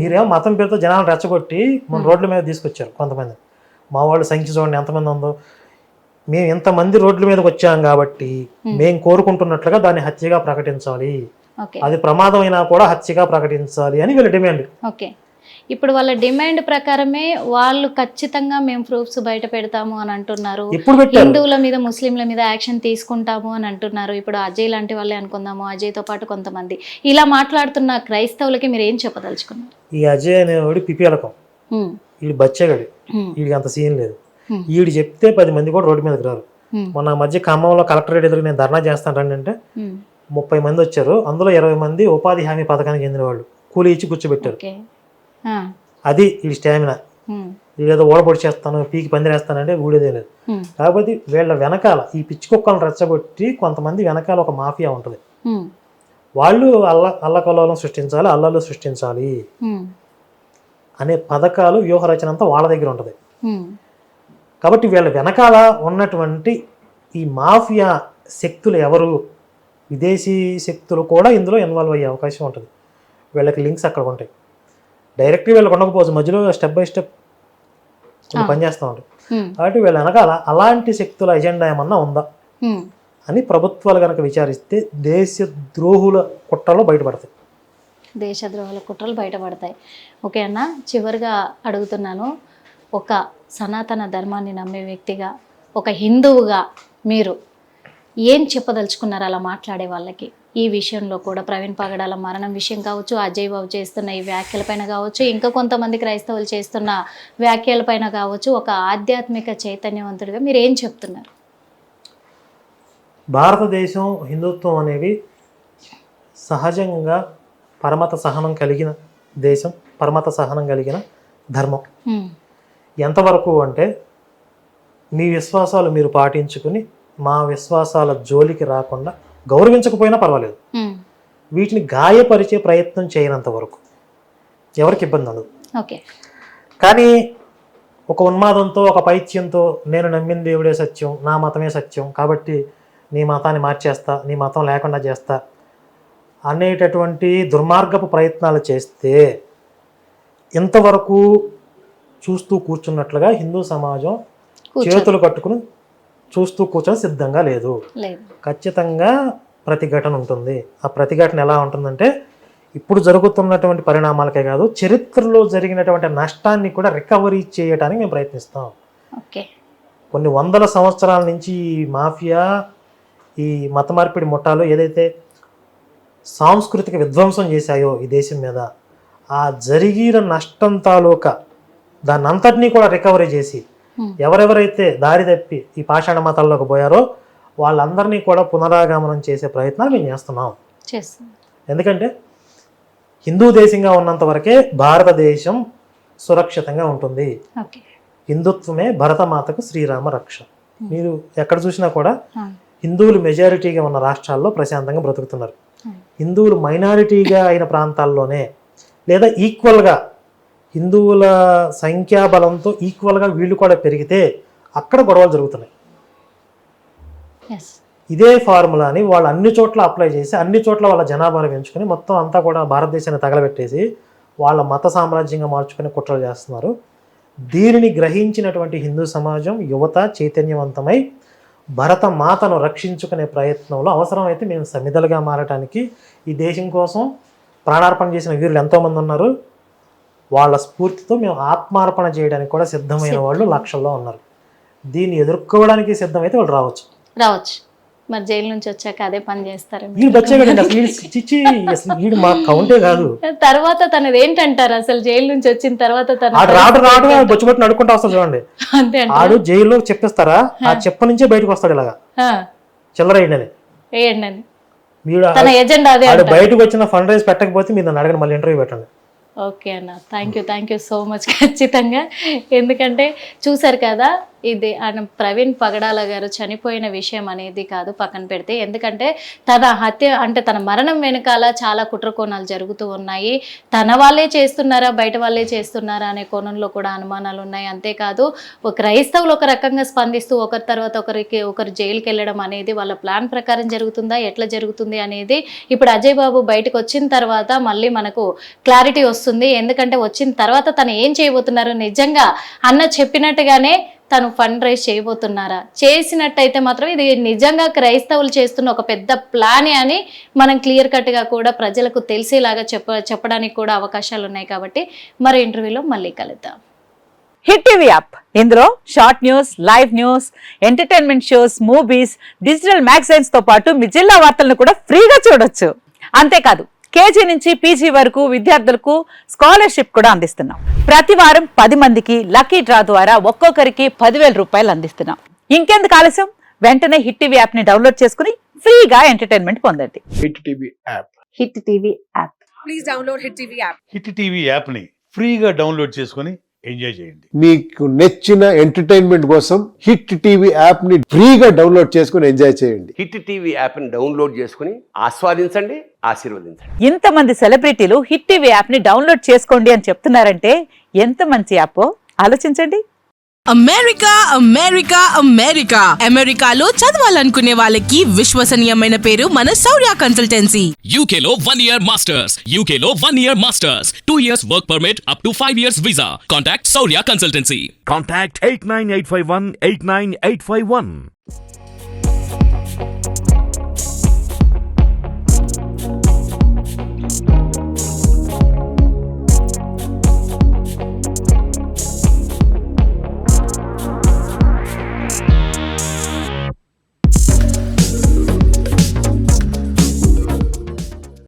మీరేమో మతం పేరుతో జనాలు రెచ్చగొట్టి మన రోడ్ల మీద తీసుకొచ్చారు కొంతమంది. మా వాళ్ళు సంఖ్య చూడండి ఎంతమంది ఉందో. మేము ఎంతమంది రోడ్ల మీదకి వచ్చాం కాబట్టి మేము కోరుకుంటున్నట్లుగా దాన్ని హత్యగా ప్రకటించాలి, అది ప్రమాదం అయినా కూడా హత్యగా ప్రకటించాలి అని వీళ్ళ డిమాండ్. ఓకే, ఇప్పుడు వాళ్ళ డిమాండ్ ప్రకారమే వాళ్ళు ఖచ్చితంగా మేము ప్రూఫ్స్ బయట పెడతాము అని అంటున్నారు. హిందువుల మీద ముస్లింల మీద యాక్షన్ తీసుకుంటాము అని అంటున్నారు. ఇప్పుడు అజయ్ లాంటి వాళ్ళే అనుకుందాము, అజయ్తో పాటు కొంతమంది ఇలా మాట్లాడుతున్న క్రైస్తవులకి మీరు ఏం చెప్పదలుచుకున్నారు? ఈ అజయ్ అనేవాడు పిపిఎలకం, వీడు బచ్చగాడు, వీడికి అంత సీన్ లేదు. వీడు చెప్తే 10 మంది కూడా రోడ్డు మీదకి రారు. మొన్న మధ్య ఖమ్మంలో కలెక్టరేట్ ఎదురు నేను ధర్నా చేస్తాను అంటే 30 మంది వచ్చారు. అందులో 20 మంది ఉపాధి హామీ పథకానికి చెందిన వాళ్ళు, కూలీ ఇచ్చి కూర్చోబెట్టారు. అది వీడి స్టామినా. వీడేదో ఓడపొడి చేస్తాను, పీకి పందిరేస్తానంటే ఊడేదే లేదు. కాకపోతే వీళ్ళ వెనకాల ఈ పిచ్చి కుక్కలను రెచ్చగొట్టి కొంతమంది వెనకాల ఒక మాఫియా ఉంటుంది. వాళ్ళు అల్లకల్లోలం సృష్టించాలి, అల్లలు సృష్టించాలి అనే పథకాలు, వ్యూహ రచన అంతా వాళ్ళ దగ్గర ఉంటుంది. కాబట్టి వీళ్ళ వెనకాల ఉన్నటువంటి ఈ మాఫియా శక్తులు ఎవరు? విదేశీ శక్తులు కూడా ఇందులో ఇన్వాల్వ్ అయ్యే అవకాశం ఉంటుంది. వీళ్ళకి లింక్స్ అక్కడ ఉంటాయి. డైరెక్ట్గా వీళ్ళకి ఉండకపోవచ్చు, మధ్యలో స్టెప్ బై స్టెప్ పనిచేస్తూ ఉంటాయి. కాబట్టి వీళ్ళ వెనకాల అలాంటి శక్తుల ఎజెండా ఏమన్నా ఉందా అని ప్రభుత్వాలు కనుక విచారిస్తే దేశద్రోహుల కుట్రలు బయటపడతాయి. దేశద్రోహుల కుట్రలు బయటపడతాయి. ఓకే అన్న, చివరిగా అడుగుతున్నాను, ఒక సనాతన ధర్మాన్ని నమ్మే వ్యక్తిగా, ఒక హిందువుగా మీరు ఏం చెప్పదలుచుకున్నారు అలా మాట్లాడే వాళ్ళకి? ఈ విషయంలో కూడా ప్రవీణ్ పగడాల మరణం విషయం కావచ్చు, అజయ్ బాబు చేస్తున్న ఈ వ్యాఖ్యలపైన కావచ్చు, ఇంకా కొంతమంది క్రైస్తవులు చేస్తున్న వ్యాఖ్యలపైన కావచ్చు, ఒక ఆధ్యాత్మిక చైతన్యవంతుడిగా మీరు ఏం చెప్తున్నారు? భారతదేశం, హిందుత్వం అనేవి సహజంగా పరమత సహనం కలిగిన దేశం, పరమత సహనం కలిగిన ధర్మం. ఎంతవరకు అంటే మీ విశ్వాసాలు మీరు పాటించుకుని మా విశ్వాసాల జోలికి రాకుండా గౌరవించకపోయినా పర్వాలేదు, వీటిని గాయపరిచే ప్రయత్నం చేయనంత వరకు ఎవరికి ఇబ్బంది ఉండదు. కానీ ఒక ఉన్మాదంతో, ఒక పైత్యంతో నేను నమ్మిన దేవుడే సత్యం, నా మతమే సత్యం కాబట్టి నీ మతాన్ని మార్చేస్తా, నీ మతం లేకుండా చేస్తా అనేటటువంటి దుర్మార్గపు ప్రయత్నాలు చేస్తే ఇంతవరకు చూస్తూ కూర్చున్నట్లుగా హిందూ సమాజం చేతులు కట్టుకుని చూస్తూ కూర్చొని సిద్ధంగా లేదు. ఖచ్చితంగా ప్రతిఘటన ఉంటుంది. ఆ ప్రతిఘటన ఎలా ఉంటుందంటే ఇప్పుడు జరుగుతున్నటువంటి పరిణామాలకే కాదు, చరిత్రలో జరిగినటువంటి నష్టాన్ని కూడా రికవరీ చేయడానికి మేము ప్రయత్నిస్తాం. కొన్ని వందల సంవత్సరాల నుంచి ఈ మాఫియా, ఈ మత మార్పిడి ముఠాలు ఏదైతే సాంస్కృతిక విధ్వంసం చేశాయో ఈ దేశం మీద, ఆ జరిగిన నష్టం తాలూకా దాన్ని అంతటినీ కూడా రికవరీ చేసి ఎవరెవరైతే దారి తప్పి ఈ పాషాణ మతాల్లోకి పోయారో వాళ్ళందరినీ కూడా పునరాగమనం చేసే ప్రయత్నాలు మేము చేస్తున్నాం. ఎందుకంటే హిందూ దేశంగా ఉన్నంత వరకే భారతదేశం సురక్షితంగా ఉంటుంది. హిందుత్వమే భరతమాతకు శ్రీరామ రక్ష. మీరు ఎక్కడ చూసినా కూడా హిందువులు మెజారిటీగా ఉన్న రాష్ట్రాల్లో ప్రశాంతంగా బ్రతుకుతున్నారు. హిందువులు మైనారిటీగా అయిన ప్రాంతాల్లోనే లేదా ఈక్వల్గా హిందువుల సంఖ్యాబలంతో ఈక్వల్గా వీళ్ళు కూడా పెరిగితే అక్కడ గొడవలు జరుగుతున్నాయి. ఎస్. ఇదే ఫార్ములాని వాళ్ళు అన్ని చోట్ల అప్లై చేసి అన్ని చోట్ల వాళ్ళ జనాభాను పెంచుకొని మొత్తం అంతా కూడా భారతదేశాన్ని తగలబెట్టేసి వాళ్ళ మత సామ్రాజ్యంగా మార్చుకుని కుట్రలు చేస్తున్నారు. దీనిని గ్రహించినటువంటి హిందూ సమాజం యువత చైతన్యవంతమై భరత మాతను రక్షించుకునే ప్రయత్నంలో అవసరమైతే మేము సమిధలుగా మారటానికి ఈ దేశం కోసం ప్రాణార్పణ చేసిన వీరులు ఎంతోమంది ఉన్నారు. వాళ్ళ స్ఫూర్తితో మేము ఆత్మార్పణ చేయడానికి కూడా సిద్ధమైన వాళ్ళు లక్షల్లో ఉన్నారు. దీన్ని ఎదుర్కోవడానికి సిద్ధమైతే వాళ్ళు రావచ్చు. మరి జైలు నుంచి వచ్చాక అదే పని చేస్తారు. వీడు బచ్చేవాడండి అసలు వీడు మా కౌంటే కాదు. తర్వాత తనది ఏంటంటారు అసలు జైలు నుంచి వచ్చిన తర్వాత రావడం బొచ్చుబట్టి నడుకుంటా వస్తాడు చూడండి. అంతే ఆడు జైల్లో చెప్పిస్తారా ఆ చెప్ప నుంచే బయటకు వస్తాడు ఇలాగా చిల్లర వేయండి అని. మీరు తన ఎజెండా అదే. బయటకు వచ్చిన ఫండ్ రైజ్ పెట్టకపోతే మీరు నన్ను అడగండి, మళ్ళీ ఇంటర్వ్యూ పెట్టండి. ఓకే అన్న, థ్యాంక్ యూ సో మచ్. ఖచ్చితంగా. ఎందుకంటే చూసారు కదా, ఇది ఆయన ప్రవీణ్ పగడాల గారు చనిపోయిన విషయం అనేది కాదు పక్కన పెడితే, ఎందుకంటే తన హత్య అంటే తన మరణం వెనకాల చాలా కుట్రకోణాలు జరుగుతూ ఉన్నాయి. తన వాళ్ళే చేస్తున్నారా బయట వాళ్ళే చేస్తున్నారా అనే కోణంలో కూడా అనుమానాలు ఉన్నాయి. అంతేకాదు క్రైస్తవులు ఒక రకంగా స్పందిస్తూ ఒకరి తర్వాత ఒకరు జైలుకి వెళ్ళడం అనేది వాళ్ళ ప్లాన్ ప్రకారం జరుగుతుందా ఎట్లా జరుగుతుంది అనేది ఇప్పుడు అజయ్ బాబు బయటకు వచ్చిన తర్వాత మళ్ళీ మనకు క్లారిటీ వస్తుంది. ఎందుకంటే వచ్చిన తర్వాత తను ఏం చేయబోతున్నారు, నిజంగా అన్న చెప్పినట్టుగానే తను ఫండ్ రైజ్ చేయబోతున్నారా, చేసినట్టయితే మాత్రం ఇది నిజంగా క్రైస్తవులు చేస్తున్న ఒక పెద్ద ప్లానే అని మనం క్లియర్ కట్గా కూడా ప్రజలకు తెలిసేలాగా చెప్పడానికి కూడా అవకాశాలు ఉన్నాయి. కాబట్టి మరో ఇంటర్వ్యూలో మళ్ళీ కలుద్దాం. హిట్ టీవీ యాప్, ఇందులో short news, live news, entertainment shows, movies, digital magazines తో పాటు మీ జిల్లా వార్తలను కూడా ఫ్రీగా చూడొచ్చు. అంతేకాదు కేజీ నుంచి పీజీ వరకు విద్యార్థులకు స్కాలర్షిప్ కూడా అందిస్తున్నాం. ప్రతి వారం 10 మందికి లక్కీ డ్రా ద్వారా ఒక్కొక్కరికి 10,000 రూపాయలు అందిస్తున్నాం. ఇంకెందుకు ఆలస్యం, వెంటనే హిట్ టీవీ యాప్ ని డౌన్లోడ్ చేసుకుని ఫ్రీగా ఎంటర్టైన్మెంట్ పొందండి. Hit TV app. Hit TV app. Please download hit TV app. Hit TV app ని ఫ్రీగా డౌన్లోడ్ చేసుకుని ఎంజాయ్ చేయండి. మీకు నచ్చిన ఎంటర్టైన్మెంట్ కోసం హిట్ టీవీ యాప్ ని ఫ్రీగా డౌన్లోడ్ చేసుకుని ఎంజాయ్ చేయండి. హిట్ టీవీ యాప్ ని డౌన్లోడ్ చేసుకుని ఆస్వాదించండి, ఆశీర్వదించండి. ఇంతమంది సెలబ్రిటీలు హిట్ టీవీ యాప్ ని డౌన్లోడ్ చేసుకోండి అని చెప్తున్నారంటే ఎంత మంచి యాప్ ఆలోచించండి. అమెరికా అమెరికా అమెరికా అమెరికాలో చదవాలనుకునే వాళ్ళకి విశ్వసనీయమైన పేరు మన శౌర్య కన్సల్టెన్సీ. UK లో 1 year masters. UK లో 1 year masters. 2 years work permit up to 5 years visa. Contact Saurya Consultancy. Contact 89851 89851.